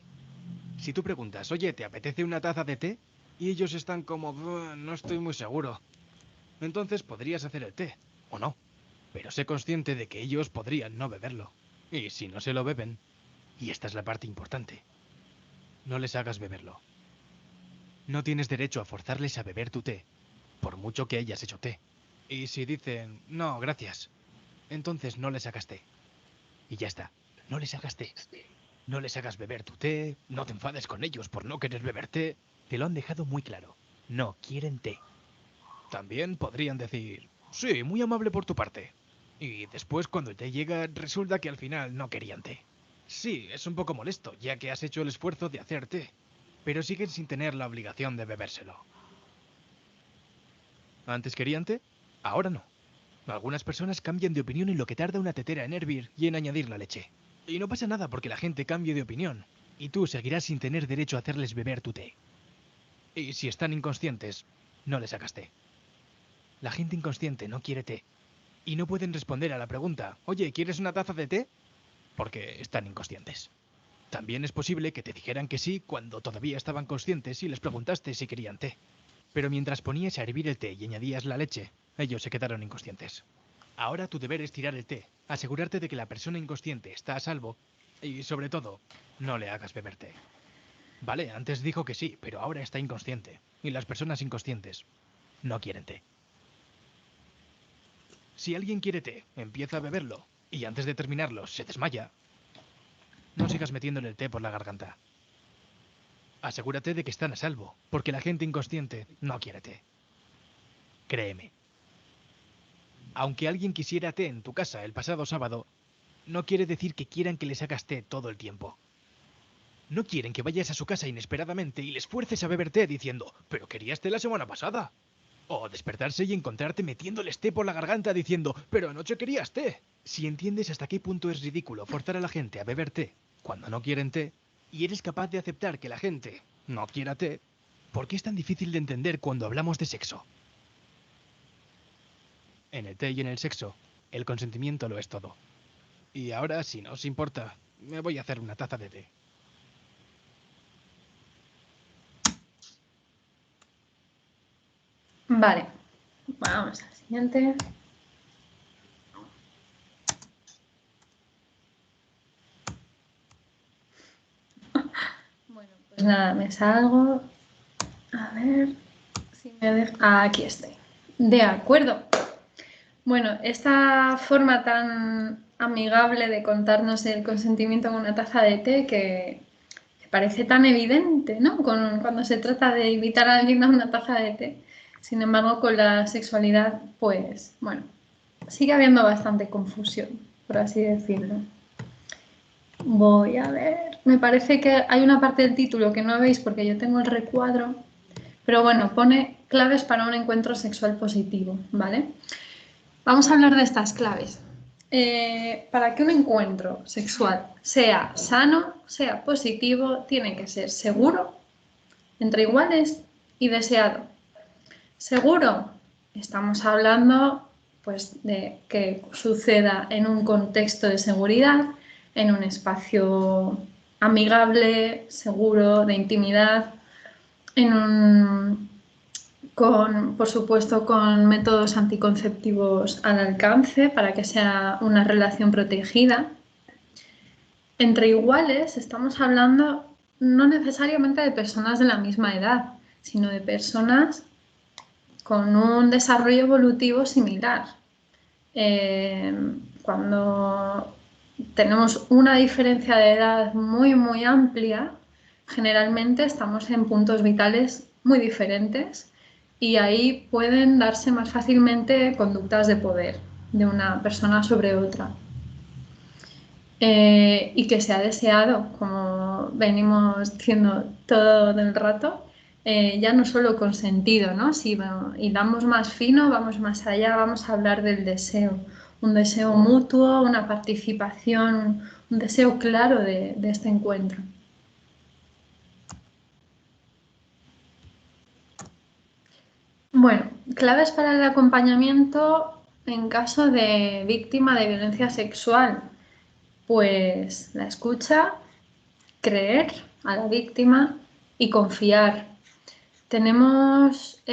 Si tú preguntas, oye, ¿te apetece una taza de té? Y ellos están como, no estoy muy seguro. Entonces podrías hacer el té, o no. Pero sé consciente de que ellos podrían no beberlo. Y si no se lo beben, y esta es la parte importante, no les hagas beberlo. No tienes derecho a forzarles a beber tu té, por mucho que hayas hecho té. Y si dicen, no, gracias, entonces no les hagas té. Y ya está, no les hagas té. No les hagas beber tu té, no te enfades con ellos por no querer beber té. Te lo han dejado muy claro, no quieren té. También podrían decir, sí, muy amable por tu parte. Y después cuando el té llega, resulta que al final no querían té. Sí, es un poco molesto, ya que has hecho el esfuerzo de hacer té, pero siguen sin tener la obligación de bebérselo. ¿Antes querían té? Ahora no. Algunas personas cambian de opinión en lo que tarda una tetera en hervir y en añadir la leche. Y no pasa nada porque la gente cambie de opinión, y tú seguirás sin tener derecho a hacerles beber tu té. Y si están inconscientes, no les hagas té. La gente inconsciente no quiere té. Y no pueden responder a la pregunta, oye, ¿quieres una taza de té? Porque están inconscientes. También es posible que te dijeran que sí cuando todavía estaban conscientes y les preguntaste si querían té. Pero mientras ponías a hervir el té y añadías la leche, ellos se quedaron inconscientes. Ahora tu deber es tirar el té, asegurarte de que la persona inconsciente está a salvo y, sobre todo, no le hagas beber té. Vale, antes dijo que sí, pero ahora está inconsciente. Y las personas inconscientes no quieren té. Si alguien quiere té, empieza a beberlo, y antes de terminarlo se desmaya, no sigas metiéndole el té por la garganta. Asegúrate de que están a salvo, porque la gente inconsciente no quiere té. Créeme. Aunque alguien quisiera té en tu casa el pasado sábado, no quiere decir que quieran que les hagas té todo el tiempo. No quieren que vayas a su casa inesperadamente y les fuerces a beber té diciendo, ¿pero querías té la semana pasada? O despertarse y encontrarte metiéndoles té por la garganta diciendo, pero anoche querías té. Si entiendes hasta qué punto es ridículo forzar a la gente a beber té cuando no quieren té, y eres capaz de aceptar que la gente no quiera té, ¿por qué es tan difícil de entender cuando hablamos de sexo? En el té y en el sexo, el consentimiento lo es todo. Y ahora, si no os importa, me voy a hacer una taza de té. Vale, vamos al siguiente. Bueno, pues nada, me salgo. A ver si me deja. Aquí estoy. De acuerdo. Bueno, esta forma tan amigable de contarnos el consentimiento en una taza de té que parece tan evidente, ¿no? Cuando se trata de invitar a alguien a una taza de té. Sin embargo, con la sexualidad, pues, bueno, sigue habiendo bastante confusión, por así decirlo. Voy a ver. Me parece que hay una parte del título que no veis porque yo tengo el recuadro, pero bueno, pone claves para un encuentro sexual positivo, ¿vale? Vamos a hablar de estas claves. Para que un encuentro sexual sea sano, sea positivo, tiene que ser seguro, entre iguales y deseado. Seguro, estamos hablando pues, de que suceda en un contexto de seguridad, en un espacio amigable, seguro, de intimidad, por supuesto, con métodos anticonceptivos al alcance para que sea una relación protegida. Entre iguales estamos hablando no necesariamente de personas de la misma edad, sino de personas con un desarrollo evolutivo similar. Cuando tenemos una diferencia de edad muy, muy amplia, generalmente estamos en puntos vitales muy diferentes y ahí pueden darse más fácilmente conductas de poder de una persona sobre otra. Y que sea deseado, como venimos diciendo todo el rato, ya no solo consentido, ¿no? Si hilamos más fino, vamos más allá, vamos a hablar del deseo, un deseo mutuo, una participación, un deseo claro de este encuentro. Bueno, claves para el acompañamiento en caso de víctima de violencia sexual. Pues la escucha, creer a la víctima y confiar. Tenemos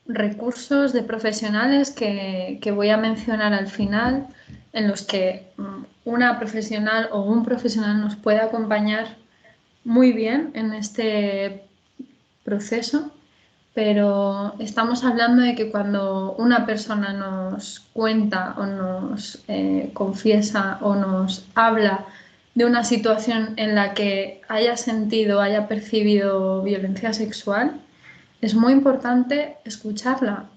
recursos de profesionales que voy a mencionar al final, en los que una profesional o un profesional nos puede acompañar muy bien en este proceso, pero estamos hablando de que cuando una persona nos cuenta o nos confiesa o nos habla de una situación en la que haya sentido, haya percibido violencia sexual, es muy importante escucharla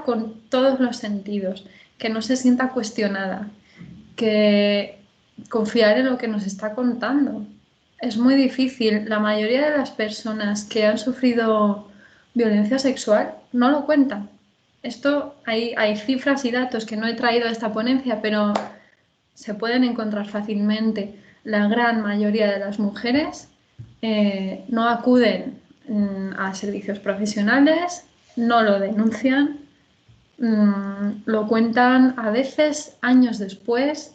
con todos los sentidos, que no se sienta cuestionada, que confiar en lo que nos está contando. Es muy difícil. La mayoría de las personas que han sufrido violencia sexual no lo cuentan. Esto hay cifras y datos que no he traído a esta ponencia, pero se pueden encontrar fácilmente. La gran mayoría de las mujeres no acuden a servicios profesionales, no lo denuncian, lo cuentan a veces años después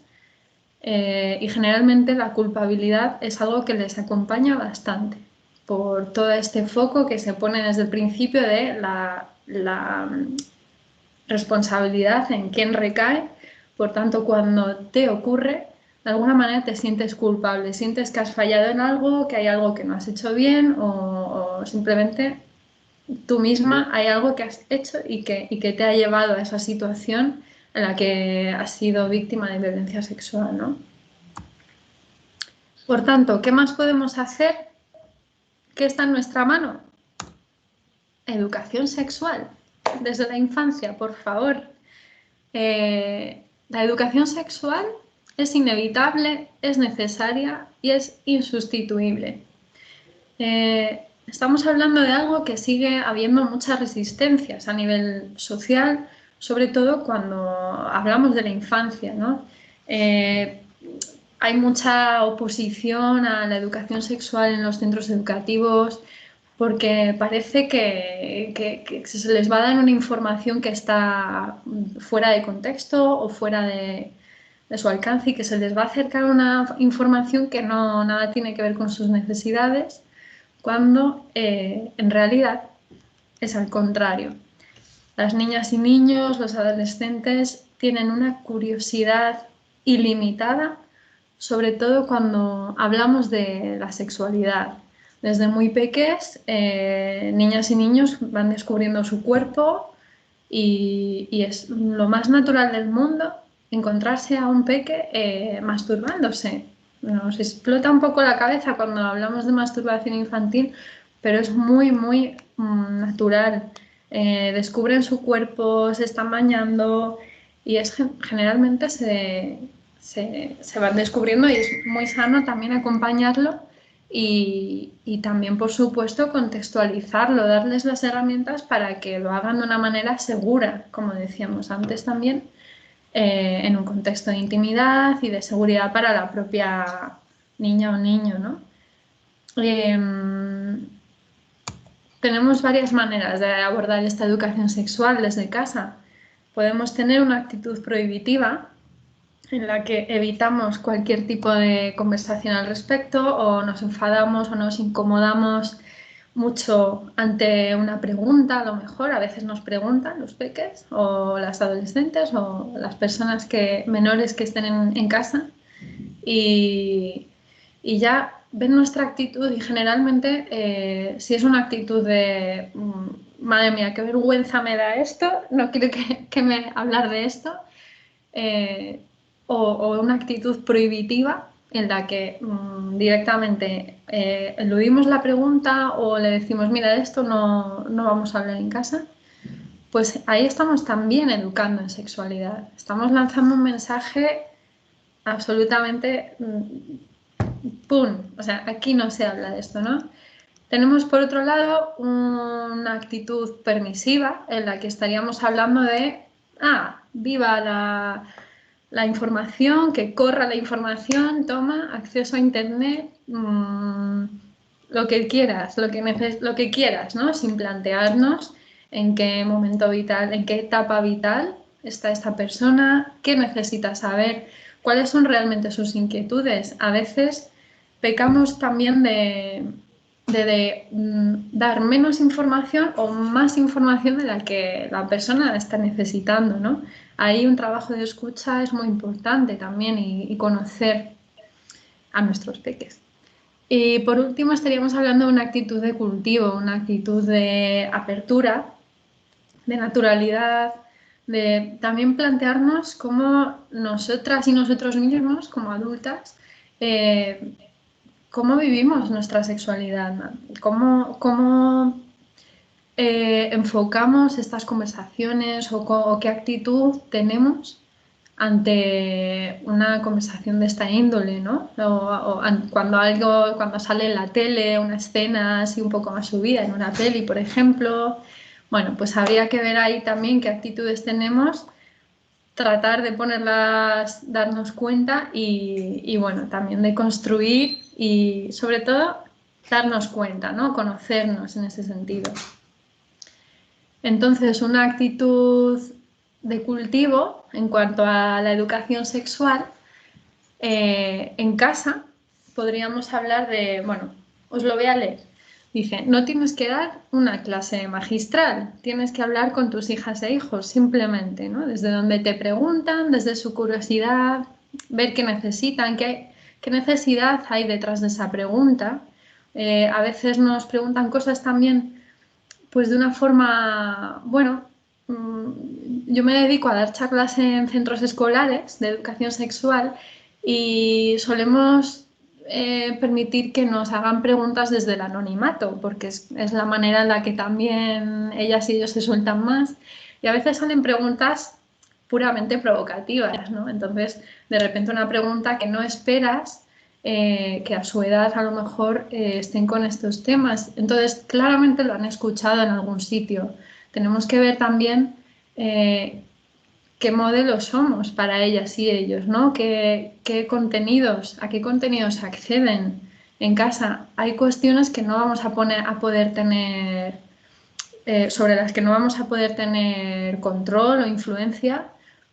y generalmente la culpabilidad es algo que les acompaña bastante por todo este foco que se pone desde el principio de la responsabilidad en quién recae. Por tanto, cuando te ocurre, de alguna manera te sientes culpable, sientes que has fallado en algo, que hay algo que no has hecho bien o simplemente tú misma hay algo que has hecho y que te ha llevado a esa situación en la que has sido víctima de violencia sexual, ¿no? Por tanto, ¿qué más podemos hacer? ¿Qué está en nuestra mano? Educación sexual, desde la infancia, por favor. La educación sexual es inevitable, es necesaria y es insustituible. Estamos hablando de algo que sigue habiendo muchas resistencias a nivel social, sobre todo cuando hablamos de la infancia, ¿no? Hay mucha oposición a la educación sexual en los centros educativos porque parece que se les va a dar una información que está fuera de contexto o fuera de su alcance y que se les va a acercar una información que no nada tiene que ver con sus necesidades, cuando en realidad es al contrario. Las niñas y niños, los adolescentes, tienen una curiosidad ilimitada sobre todo cuando hablamos de la sexualidad. Desde muy pequeños, niñas y niños van descubriendo su cuerpo y es lo más natural del mundo encontrarse a un peque masturbándose. Nos explota un poco la cabeza cuando hablamos de masturbación infantil, pero es muy, muy natural. Descubren su cuerpo, se están bañando y generalmente se van descubriendo y es muy sano también acompañarlo y también, por supuesto, contextualizarlo, darles las herramientas para que lo hagan de una manera segura, como decíamos antes también, en un contexto de intimidad y de seguridad para la propia niña o niño, ¿no? Tenemos varias maneras de abordar esta educación sexual desde casa. Podemos tener una actitud prohibitiva, en la que evitamos cualquier tipo de conversación al respecto o nos enfadamos o nos incomodamos mucho ante una pregunta, a lo mejor a veces nos preguntan los peques o las adolescentes o las personas menores que estén en casa y ya ven nuestra actitud y generalmente si es una actitud de madre mía, qué vergüenza me da esto, no quiero hablar de esto, o una actitud prohibitiva en la que directamente eludimos la pregunta o le decimos, mira, de esto no vamos a hablar en casa, pues ahí estamos también educando en sexualidad. Estamos lanzando un mensaje absolutamente ¡pum! O sea, aquí no se habla de esto, ¿no? Tenemos, por otro lado, una actitud permisiva en la que estaríamos hablando de, viva la información, que corra la información, toma acceso a internet, lo que quieras, lo que quieras, ¿no? Sin plantearnos en qué momento vital, en qué etapa vital está esta persona, qué necesita saber, cuáles son realmente sus inquietudes. A veces pecamos también de dar menos información o más información de la que la persona está necesitando, ¿no? Ahí un trabajo de escucha es muy importante también y conocer a nuestros peques. Y por último estaríamos hablando de una actitud de cultivo, una actitud de apertura, de naturalidad, de también plantearnos cómo nosotras y nosotros mismos, como adultas, cómo vivimos nuestra sexualidad, cómo enfocamos estas conversaciones o qué actitud tenemos ante una conversación de esta índole, ¿no? Cuando sale en la tele una escena así un poco más subida en una peli, por ejemplo. Bueno, pues habría que ver ahí también qué actitudes tenemos, tratar de ponerlas, darnos cuenta y bueno, también de construir y sobre todo darnos cuenta, ¿no? Conocernos en ese sentido. Entonces, una actitud de cultivo en cuanto a la educación sexual, en casa podríamos hablar de, bueno, os lo voy a leer. Dice, no tienes que dar una clase magistral, tienes que hablar con tus hijas e hijos simplemente, ¿no? Desde donde te preguntan, desde su curiosidad, ver qué necesitan, qué necesidad hay detrás de esa pregunta. A veces nos preguntan cosas también, pues de una forma, bueno, yo me dedico a dar charlas en centros escolares de educación sexual y solemos permitir que nos hagan preguntas desde el anonimato, porque es la manera en la que también ellas y ellos se sueltan más. Y a veces salen preguntas puramente provocativas, ¿no? Entonces, de repente una pregunta que no esperas, que a su edad a lo mejor estén con estos temas. Entonces, claramente lo han escuchado en algún sitio. Tenemos que ver también qué modelos somos para ellas y ellos, ¿no? ¿A qué contenidos acceden en casa? Hay cuestiones que no vamos a poder tener, sobre las que no vamos a poder tener control o influencia,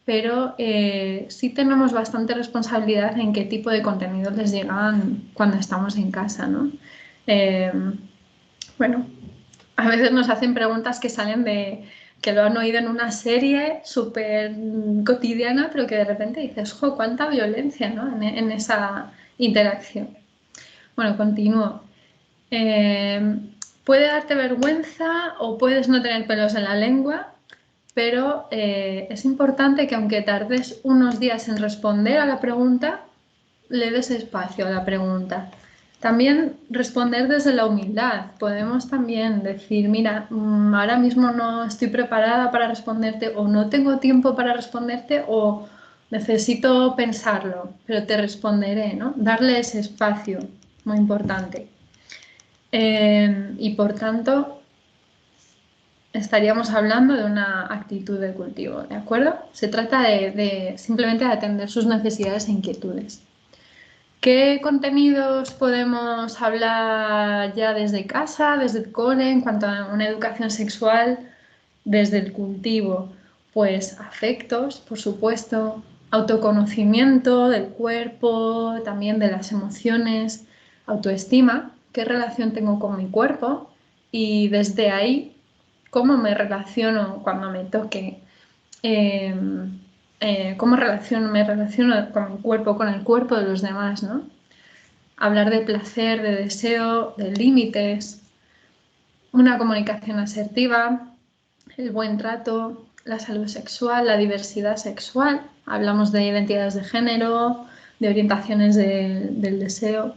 pero sí tenemos bastante responsabilidad en qué tipo de contenidos les llegan cuando estamos en casa, ¿no? Bueno, a veces nos hacen preguntas que salen de que lo han oído en una serie súper cotidiana, pero que de repente dices, ¡jo, cuánta violencia, ¿no? en esa interacción! Bueno, continúo. Puede darte vergüenza o puedes no tener pelos en la lengua, pero es importante que aunque tardes unos días en responder a la pregunta, le des espacio a la pregunta. También responder desde la humildad. Podemos también decir, mira, ahora mismo no estoy preparada para responderte o no tengo tiempo para responderte o necesito pensarlo, pero te responderé, ¿no? Darle ese espacio, muy importante. Y por tanto, estaríamos hablando de una actitud de cultivo, ¿de acuerdo? Se trata de simplemente de atender sus necesidades e inquietudes. ¿Qué contenidos podemos hablar ya desde casa, desde el cole, en cuanto a una educación sexual, desde el cultivo? Pues afectos, por supuesto, autoconocimiento del cuerpo, también de las emociones, autoestima, qué relación tengo con mi cuerpo y desde ahí, cómo me relaciono cuando me toque. Cómo me relaciono con mi cuerpo, con el cuerpo de los demás, ¿no? Hablar de placer, de deseo, de límites, una comunicación asertiva, el buen trato, la salud sexual, la diversidad sexual. Hablamos de identidades de género, de orientaciones del deseo.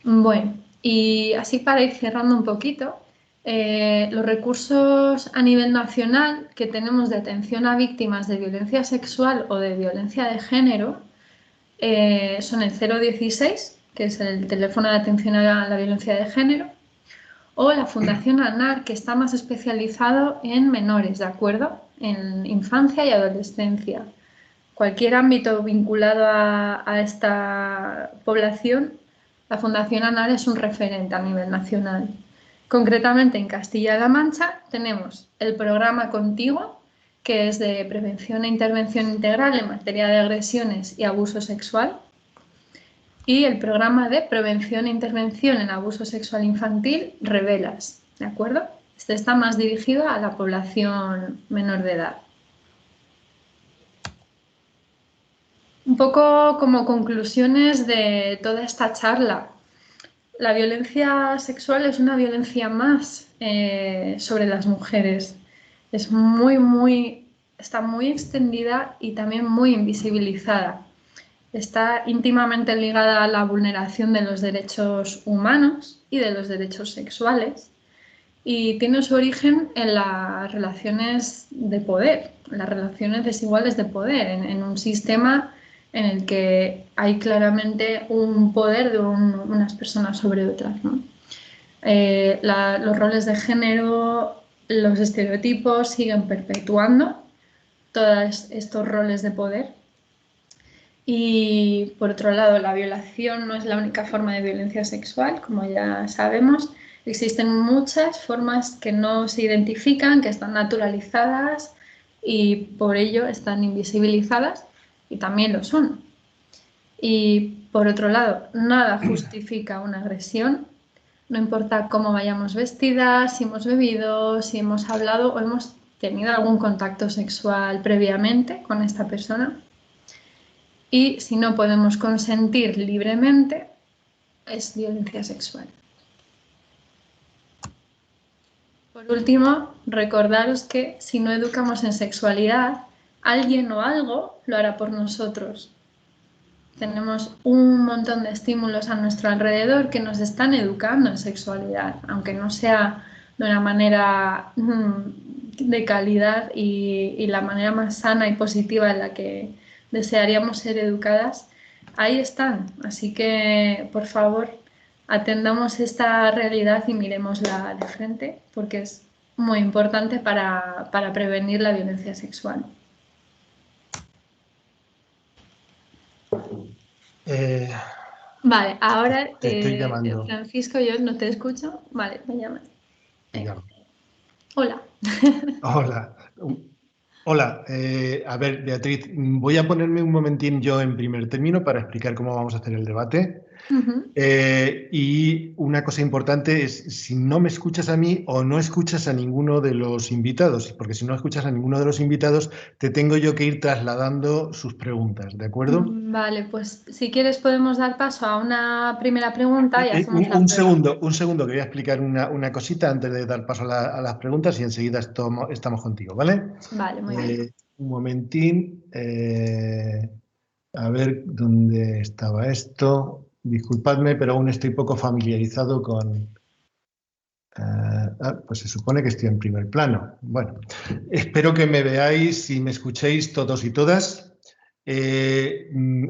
Bueno, y así para ir cerrando un poquito, los recursos a nivel nacional que tenemos de atención a víctimas de violencia sexual o de violencia de género son el 016, que es el teléfono de atención a la violencia de género, o la Fundación ANAR, que está más especializado en menores, ¿de acuerdo? En infancia y adolescencia. Cualquier ámbito vinculado a esta población, la Fundación ANAR es un referente a nivel nacional. Concretamente en Castilla-La Mancha tenemos el programa Contigo, que es de prevención e intervención integral en materia de agresiones y abuso sexual, y el programa de prevención e intervención en abuso sexual infantil, Revelas, ¿de acuerdo? Este está más dirigido a la población menor de edad. Un poco como conclusiones de toda esta charla. La violencia sexual es una violencia más sobre las mujeres. Está muy extendida y también muy invisibilizada. Está íntimamente ligada a la vulneración de los derechos humanos y de los derechos sexuales y tiene su origen en las relaciones de poder, en las relaciones desiguales de poder, en un sistema en el que hay claramente un poder de unas personas sobre otras, ¿no? Los roles de género, los estereotipos siguen perpetuando todos estos roles de poder. Y por otro lado, la violación no es la única forma de violencia sexual, como ya sabemos. Existen muchas formas que no se identifican, que están naturalizadas y por ello están invisibilizadas y también lo son. Y por otro lado, nada justifica una agresión, no importa cómo vayamos vestidas, si hemos bebido, si hemos hablado o hemos tenido algún contacto sexual previamente con esta persona. Y si no podemos consentir libremente, es violencia sexual. Por último, recordaros que si no educamos en sexualidad, alguien o algo lo hará por nosotros. Tenemos un montón de estímulos a nuestro alrededor que nos están educando en sexualidad, aunque no sea de una manera de calidad y la manera más sana y positiva en la que desearíamos ser educadas, ahí están. Así que, por favor, atendamos esta realidad y miremosla de frente, porque es muy importante para prevenir la violencia sexual. Vale, ahora te estoy llamando. Francisco, yo no te escucho. Vale, me llamas. Venga. Hola. Hola. Hola, a ver, Beatriz, voy a ponerme un momentín yo en primer término para explicar cómo vamos a hacer el debate. Y una cosa importante es si no me escuchas a mí o no escuchas a ninguno de los invitados, porque si no escuchas a ninguno de los invitados, te tengo yo que ir trasladando sus preguntas, ¿de acuerdo? Vale, pues si quieres podemos dar paso a una primera pregunta y hacemos la prueba. Un segundo, que voy a explicar una cosita antes de dar paso a las preguntas y enseguida estamos contigo, ¿vale? Vale, muy bien. Un momentín. A ver dónde estaba esto. Disculpadme, pero aún estoy poco familiarizado con... pues se supone que estoy en primer plano. Bueno, espero que me veáis y me escuchéis todos y todas.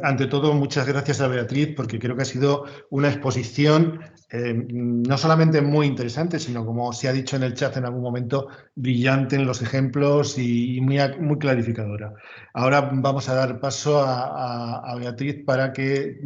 Ante todo, muchas gracias a Beatriz, porque creo que ha sido una exposición no solamente muy interesante, sino, como se ha dicho en el chat en algún momento, brillante en los ejemplos y muy clarificadora. Ahora vamos a dar paso a Beatriz para que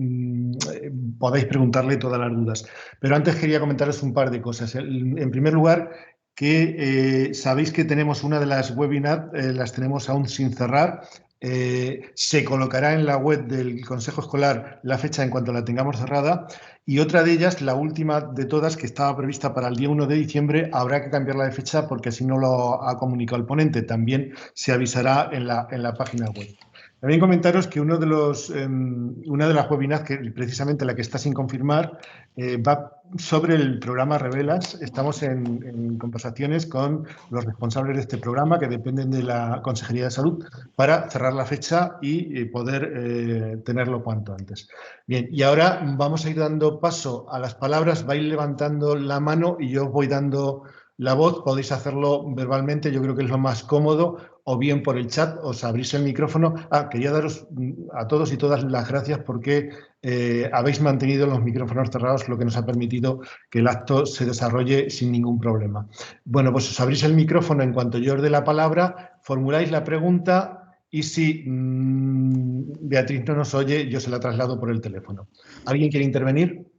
podáis preguntarle todas las dudas. Pero antes quería comentaros un par de cosas. En primer lugar, que sabéis que tenemos una de las webinars, las tenemos aún sin cerrar. Se colocará en la web del Consejo Escolar la fecha en cuanto la tengamos cerrada, y otra de ellas, la última de todas, que estaba prevista para el día 1 de diciembre, habrá que cambiarla de fecha porque así no lo ha comunicado el ponente. También se avisará en la página web. También comentaros que una de las webinars, que precisamente la que está sin confirmar, va sobre el programa Revelas. Estamos en conversaciones con los responsables de este programa, que dependen de la Consejería de Salud, para cerrar la fecha y poder tenerlo cuanto antes. Bien, y ahora vamos a ir dando paso a las palabras. Vais levantando la mano y yo os voy dando la voz. Podéis hacerlo verbalmente, yo creo que es lo más cómodo, o bien por el chat, os abrís el micrófono. Quería daros a todos y todas las gracias porque habéis mantenido los micrófonos cerrados, lo que nos ha permitido que el acto se desarrolle sin ningún problema. Bueno, pues os abrís el micrófono en cuanto yo os dé la palabra, formuláis la pregunta y si Beatriz no nos oye, yo se la traslado por el teléfono. ¿Alguien quiere intervenir?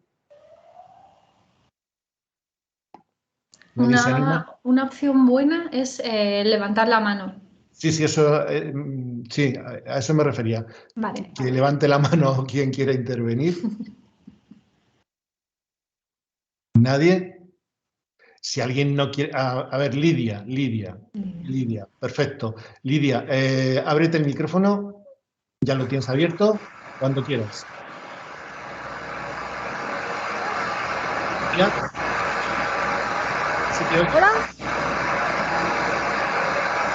Una opción buena es levantar la mano. Sí, sí, a eso me refería. Vale. Que levante la mano quien quiera intervenir. ¿Nadie? Si alguien no quiere... A ver, Lidia, perfecto. Lidia, ábrete el micrófono. Ya lo tienes abierto. Cuando quieras. ¿Ya? Hola.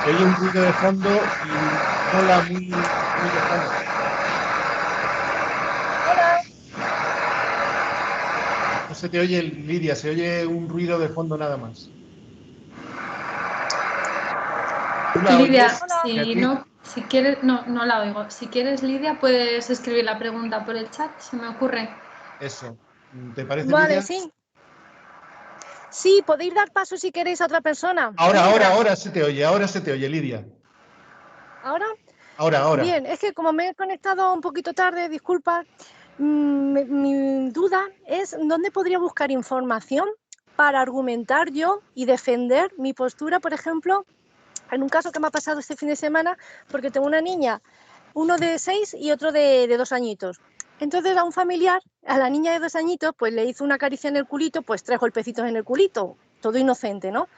Se oye un ruido de fondo y hola muy lejano. Hola. No se te oye, Lidia, se oye un ruido de fondo nada más. Lidia, si quieres, no la oigo. Si quieres, Lidia, puedes escribir la pregunta por el chat, se me ocurre. Eso. ¿Te parece, Vale, Lidia? sí. Sí, podéis dar paso si queréis a otra persona. Ahora se te oye, Lidia. ¿Ahora? Ahora. Bien, es que como me he conectado un poquito tarde, disculpa, mi duda es dónde podría buscar información para argumentar yo y defender mi postura, por ejemplo, en un caso que me ha pasado este fin de semana, porque tengo una niña, uno de 6 y otro de 2 añitos. Entonces a un familiar, a la niña de 2 añitos, pues le hizo una caricia en el culito, pues 3 golpecitos en el culito, todo inocente, ¿no?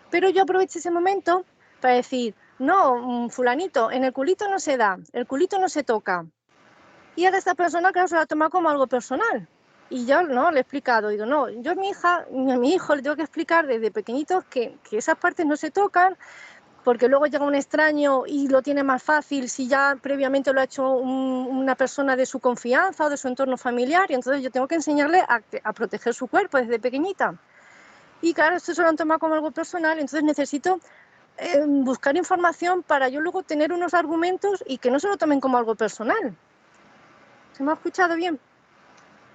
Pero yo aproveché ese momento para decir, no, fulanito, en el culito no se da, el culito no se toca. Y ahora esta persona, claro, se lo ha tomado como algo personal. Y yo no le he explicado, digo, no, yo a mi hijo le tengo que explicar desde pequeñitos que esas partes no se tocan, porque luego llega un extraño y lo tiene más fácil si ya previamente lo ha hecho una persona de su confianza o de su entorno familiar, y entonces yo tengo que enseñarle a proteger su cuerpo desde pequeñita. Y claro, esto se lo han tomado como algo personal, entonces necesito buscar información para yo luego tener unos argumentos y que no se lo tomen como algo personal. ¿Se me ha escuchado bien?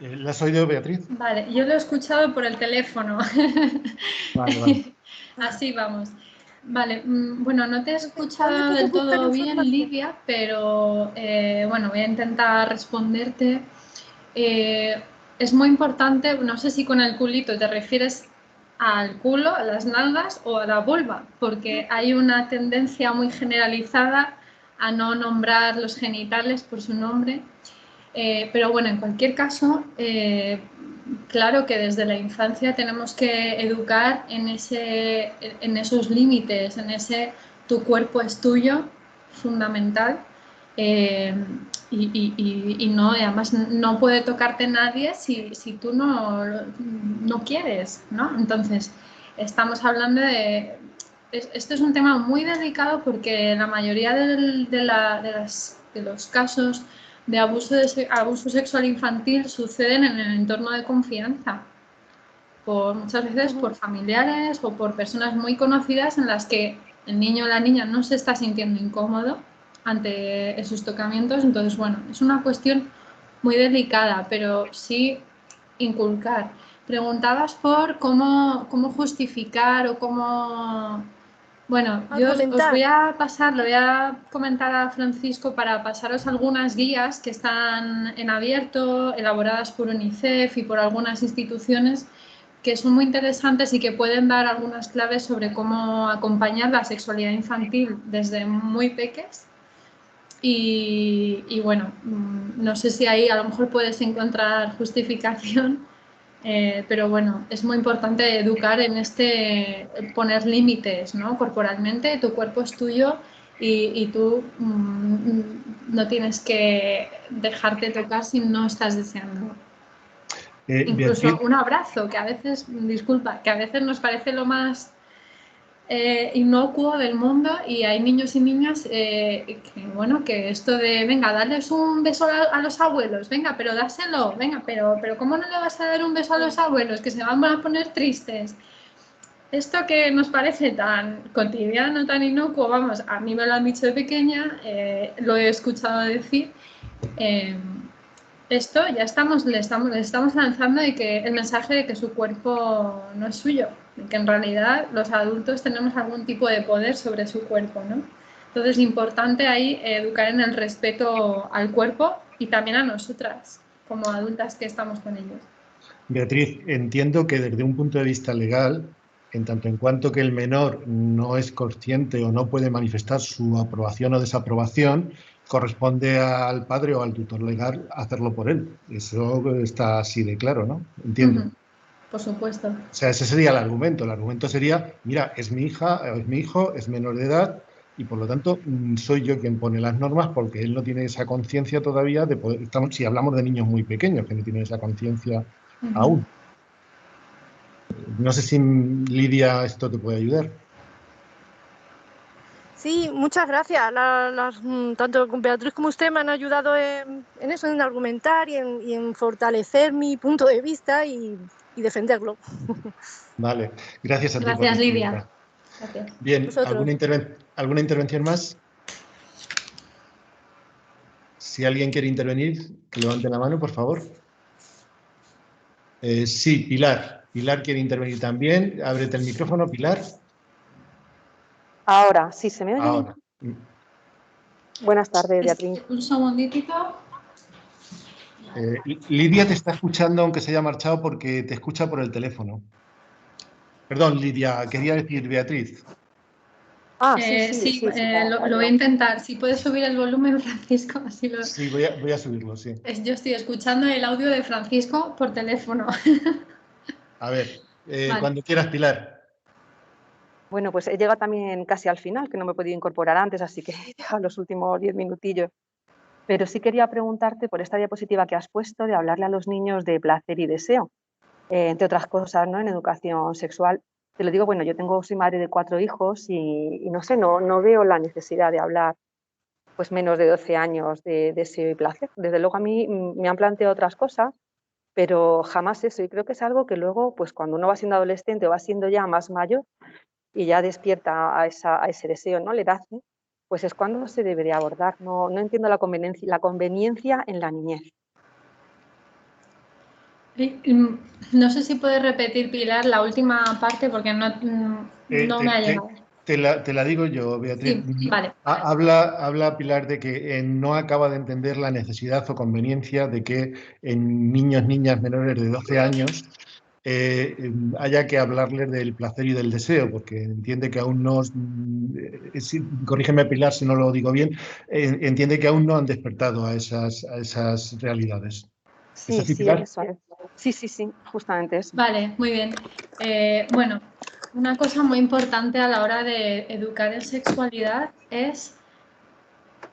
¿La has oído, Beatriz? Vale, yo lo he escuchado por el teléfono. Vale. Así vamos. Vale, bueno, no te he escuchado del todo bien, Lidia, pero bueno, voy a intentar responderte. Es muy importante, no sé si con el culito te refieres al culo, a las nalgas o a la vulva, porque hay una tendencia muy generalizada a no nombrar los genitales por su nombre. Pero bueno, en cualquier caso, claro que desde la infancia tenemos que educar en esos límites, en ese tu cuerpo es tuyo, fundamental. Y no, además no puede tocarte nadie si tú no quieres, ¿no? Entonces, estamos hablando de... Esto es un tema muy delicado porque la mayoría de los casos de abuso sexual infantil suceden en el entorno de confianza, muchas veces por familiares o por personas muy conocidas en las que el niño o la niña no se está sintiendo incómodo ante esos tocamientos. Entonces, bueno, es una cuestión muy delicada, pero sí inculcar. Preguntabas por cómo justificar o cómo... Bueno, yo os voy a pasar, lo voy a comentar a Francisco para pasaros algunas guías que están en abierto, elaboradas por UNICEF y por algunas instituciones que son muy interesantes y que pueden dar algunas claves sobre cómo acompañar la sexualidad infantil desde muy pequeños. Y bueno, no sé si ahí a lo mejor puedes encontrar justificación, pero bueno, es muy importante educar en poner límites, ¿no? Corporalmente, tu cuerpo es tuyo y tú no tienes que dejarte tocar si no estás deseando. Incluso Beatriz, un abrazo, que a veces, disculpa, que a veces nos parece lo más inocuo del mundo, y hay niños y niñas que esto de, venga, darles un beso a los abuelos, venga, pero dáselo, venga, pero ¿cómo no le vas a dar un beso a los abuelos? Que se van a poner tristes. Esto que nos parece tan cotidiano, tan inocuo, vamos, a mí me lo han dicho de pequeña, lo he escuchado decir. Esto ya le estamos lanzando el mensaje de que su cuerpo no es suyo, de que en realidad los adultos tenemos algún tipo de poder sobre su cuerpo, ¿no? Entonces es importante ahí educar en el respeto al cuerpo y también a nosotras, como adultas que estamos con ellos. Beatriz, entiendo que desde un punto de vista legal, en tanto en cuanto que el menor no es consciente o no puede manifestar su aprobación o desaprobación, corresponde al padre o al tutor legal hacerlo por él. Eso está así de claro, ¿no? Entiendo. Por supuesto. O sea, ese sería el argumento. El argumento sería, mira, es mi hija, es mi hijo, es menor de edad y por lo tanto soy yo quien pone las normas porque él no tiene esa conciencia todavía de poder... si hablamos de niños muy pequeños que no tienen esa conciencia aún. No sé si, Lidia, esto te puede ayudar. Sí, muchas gracias. Tanto con Beatriz como usted me han ayudado en eso, en argumentar y en fortalecer mi punto de vista y defenderlo. Vale, gracias a ti. Gracias, Lidia. Gracias. Bien, ¿alguna intervención más? Si alguien quiere intervenir, que levante la mano, por favor. Sí, Pilar. Pilar quiere intervenir también. Ábrete el micrófono, Pilar. Ahora, ¿sí se me oye? Ahora. Buenas tardes, Beatriz. Un segundito. Lidia te está escuchando, aunque se haya marchado, porque te escucha por el teléfono. Perdón, Lidia, quería decir Beatriz. Sí, lo voy a intentar. Si puedes subir el volumen, Francisco, así lo... Sí, voy a subirlo, sí. Yo estoy escuchando el audio de Francisco por teléfono. A ver, Vale. Cuando quieras, Pilar. Bueno, pues he llegado también casi al final, que no me he podido incorporar antes, así que he dejado los últimos 10 minutillos. Pero sí quería preguntarte por esta diapositiva que has puesto de hablarle a los niños de placer y deseo, entre otras cosas, ¿no? En educación sexual. Te lo digo, bueno, soy madre de 4 hijos y no sé, no veo la necesidad de hablar pues menos de 12 años de deseo y placer. Desde luego a mí me han planteado otras cosas, pero jamás eso. Y creo que es algo que luego, pues cuando uno va siendo adolescente o va siendo ya más mayor y ya despierta a ese deseo, ¿no? Le da, pues es cuando se debería abordar. No entiendo la conveniencia en la niñez. No sé si puedes repetir, Pilar, la última parte porque no me ha llegado. Te la digo yo, Beatriz. Sí, vale. Habla Pilar de que no acaba de entender la necesidad o conveniencia de que en niños, niñas menores de 12 años haya que hablarles del placer y del deseo, porque entiende que aún no, corrígeme Pilar si no lo digo bien, entiende que aún no han despertado a esas realidades. Sí, ¿Es así, sí, Pilar? eso es. Sí, justamente eso. Vale, muy bien. Bueno, una cosa muy importante a la hora de educar en sexualidad es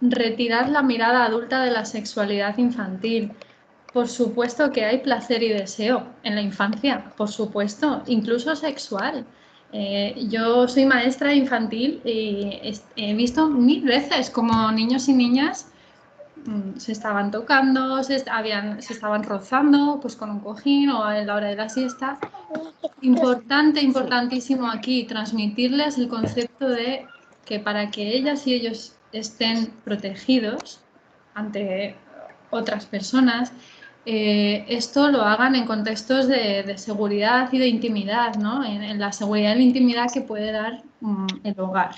retirar la mirada adulta de la sexualidad infantil. Por supuesto que hay placer y deseo en la infancia, por supuesto, incluso sexual. Yo soy maestra infantil y he visto 1000 veces como niños y niñas se estaban tocando, se estaban rozando pues con un cojín o a la hora de la siesta. Importantísimo aquí transmitirles el concepto de que para que ellas y ellos estén protegidos ante otras personas, esto lo hagan en contextos de seguridad y de intimidad, ¿no? En la seguridad y la intimidad que puede dar el hogar.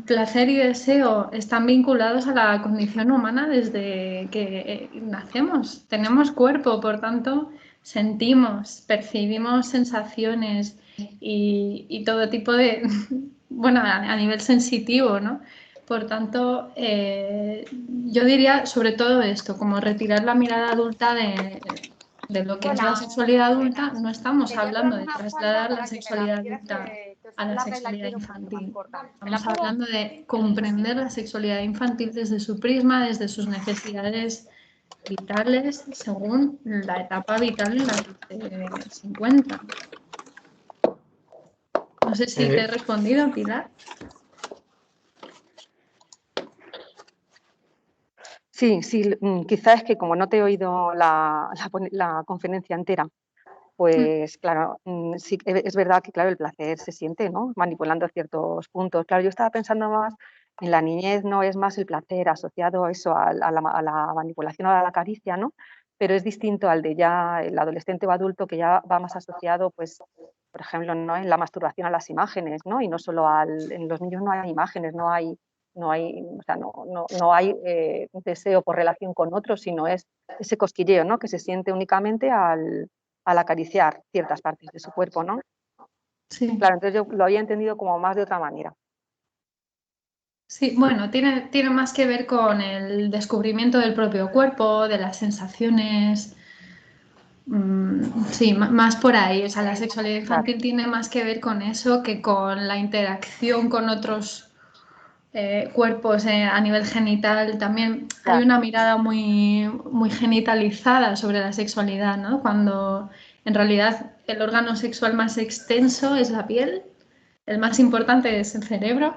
Placer y deseo están vinculados a la condición humana desde que nacemos. Tenemos cuerpo, por tanto, sentimos, percibimos sensaciones y todo tipo de, bueno, a nivel sensitivo, ¿no? Por tanto, yo diría sobre todo esto, como retirar la mirada adulta de lo que es la sexualidad adulta. No estamos hablando de trasladar la sexualidad adulta a la sexualidad infantil. Estamos hablando de comprender la sexualidad infantil desde su prisma, desde sus necesidades vitales, según la etapa vital en la que se encuentra. No sé si te he respondido, Pilar. Sí, quizás es que como no te he oído la conferencia entera, pues claro, sí, es verdad que claro, el placer se siente, ¿no? Manipulando ciertos puntos. Claro, yo estaba pensando más en la niñez, no es más el placer asociado a eso, a la manipulación, a la caricia, ¿no? Pero es distinto al de ya el adolescente o adulto que ya va más asociado, pues, por ejemplo, ¿no? En la masturbación a las imágenes, ¿no? Y no solo en los niños no hay imágenes, no hay, o sea, no hay deseo por relación con otros, sino es ese cosquilleo, ¿no? Que se siente únicamente al acariciar ciertas partes de su cuerpo, ¿no? Sí. Claro, entonces yo lo había entendido como más de otra manera. Sí, bueno, tiene más que ver con el descubrimiento del propio cuerpo, de las sensaciones. Sí, más por ahí. O sea, la sexualidad infantil tiene más que ver con eso que con la interacción con otros cuerpos a nivel genital. También hay una mirada muy, muy genitalizada sobre la sexualidad, ¿no? Cuando en realidad el órgano sexual más extenso es la piel, el más importante es el cerebro.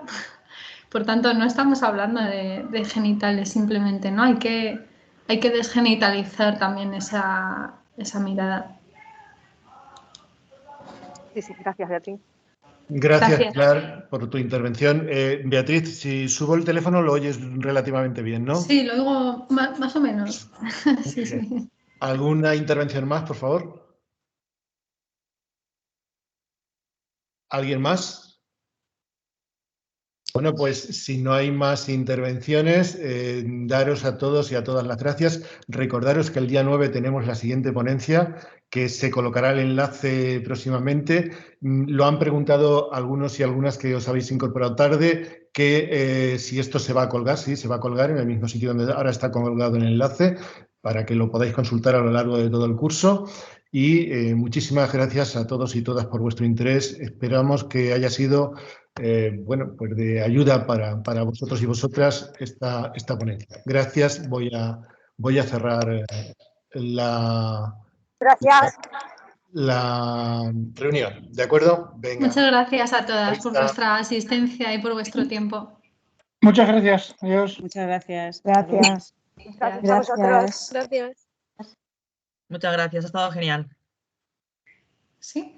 Por tanto, no estamos hablando de genitales simplemente, ¿no? Hay que desgenitalizar también esa mirada. Sí, gracias, Beatriz. Gracias, Pilar, por tu intervención. Beatriz, si subo el teléfono lo oyes relativamente bien, ¿no? Sí, lo oigo más o menos. Sí. ¿Alguna intervención más, por favor? ¿Alguien más? Bueno, pues si no hay más intervenciones, daros a todos y a todas las gracias. Recordaros que el día 9 tenemos la siguiente ponencia, que se colocará el enlace próximamente. Lo han preguntado algunos y algunas que os habéis incorporado tarde, que si esto se va a colgar. Sí, se va a colgar en el mismo sitio donde ahora está colgado el enlace, para que lo podáis consultar a lo largo de todo el curso. Y muchísimas gracias a todos y todas por vuestro interés. Esperamos que haya sido bueno, pues de ayuda para vosotros y vosotras esta ponencia. Gracias. Voy a cerrar la reunión. ¿De acuerdo? Venga. Muchas gracias a todas por vuestra asistencia y por vuestro tiempo. Muchas gracias. Adiós. Muchas gracias. Gracias. Gracias a vosotros. Gracias. Muchas gracias, ha estado genial. Sí.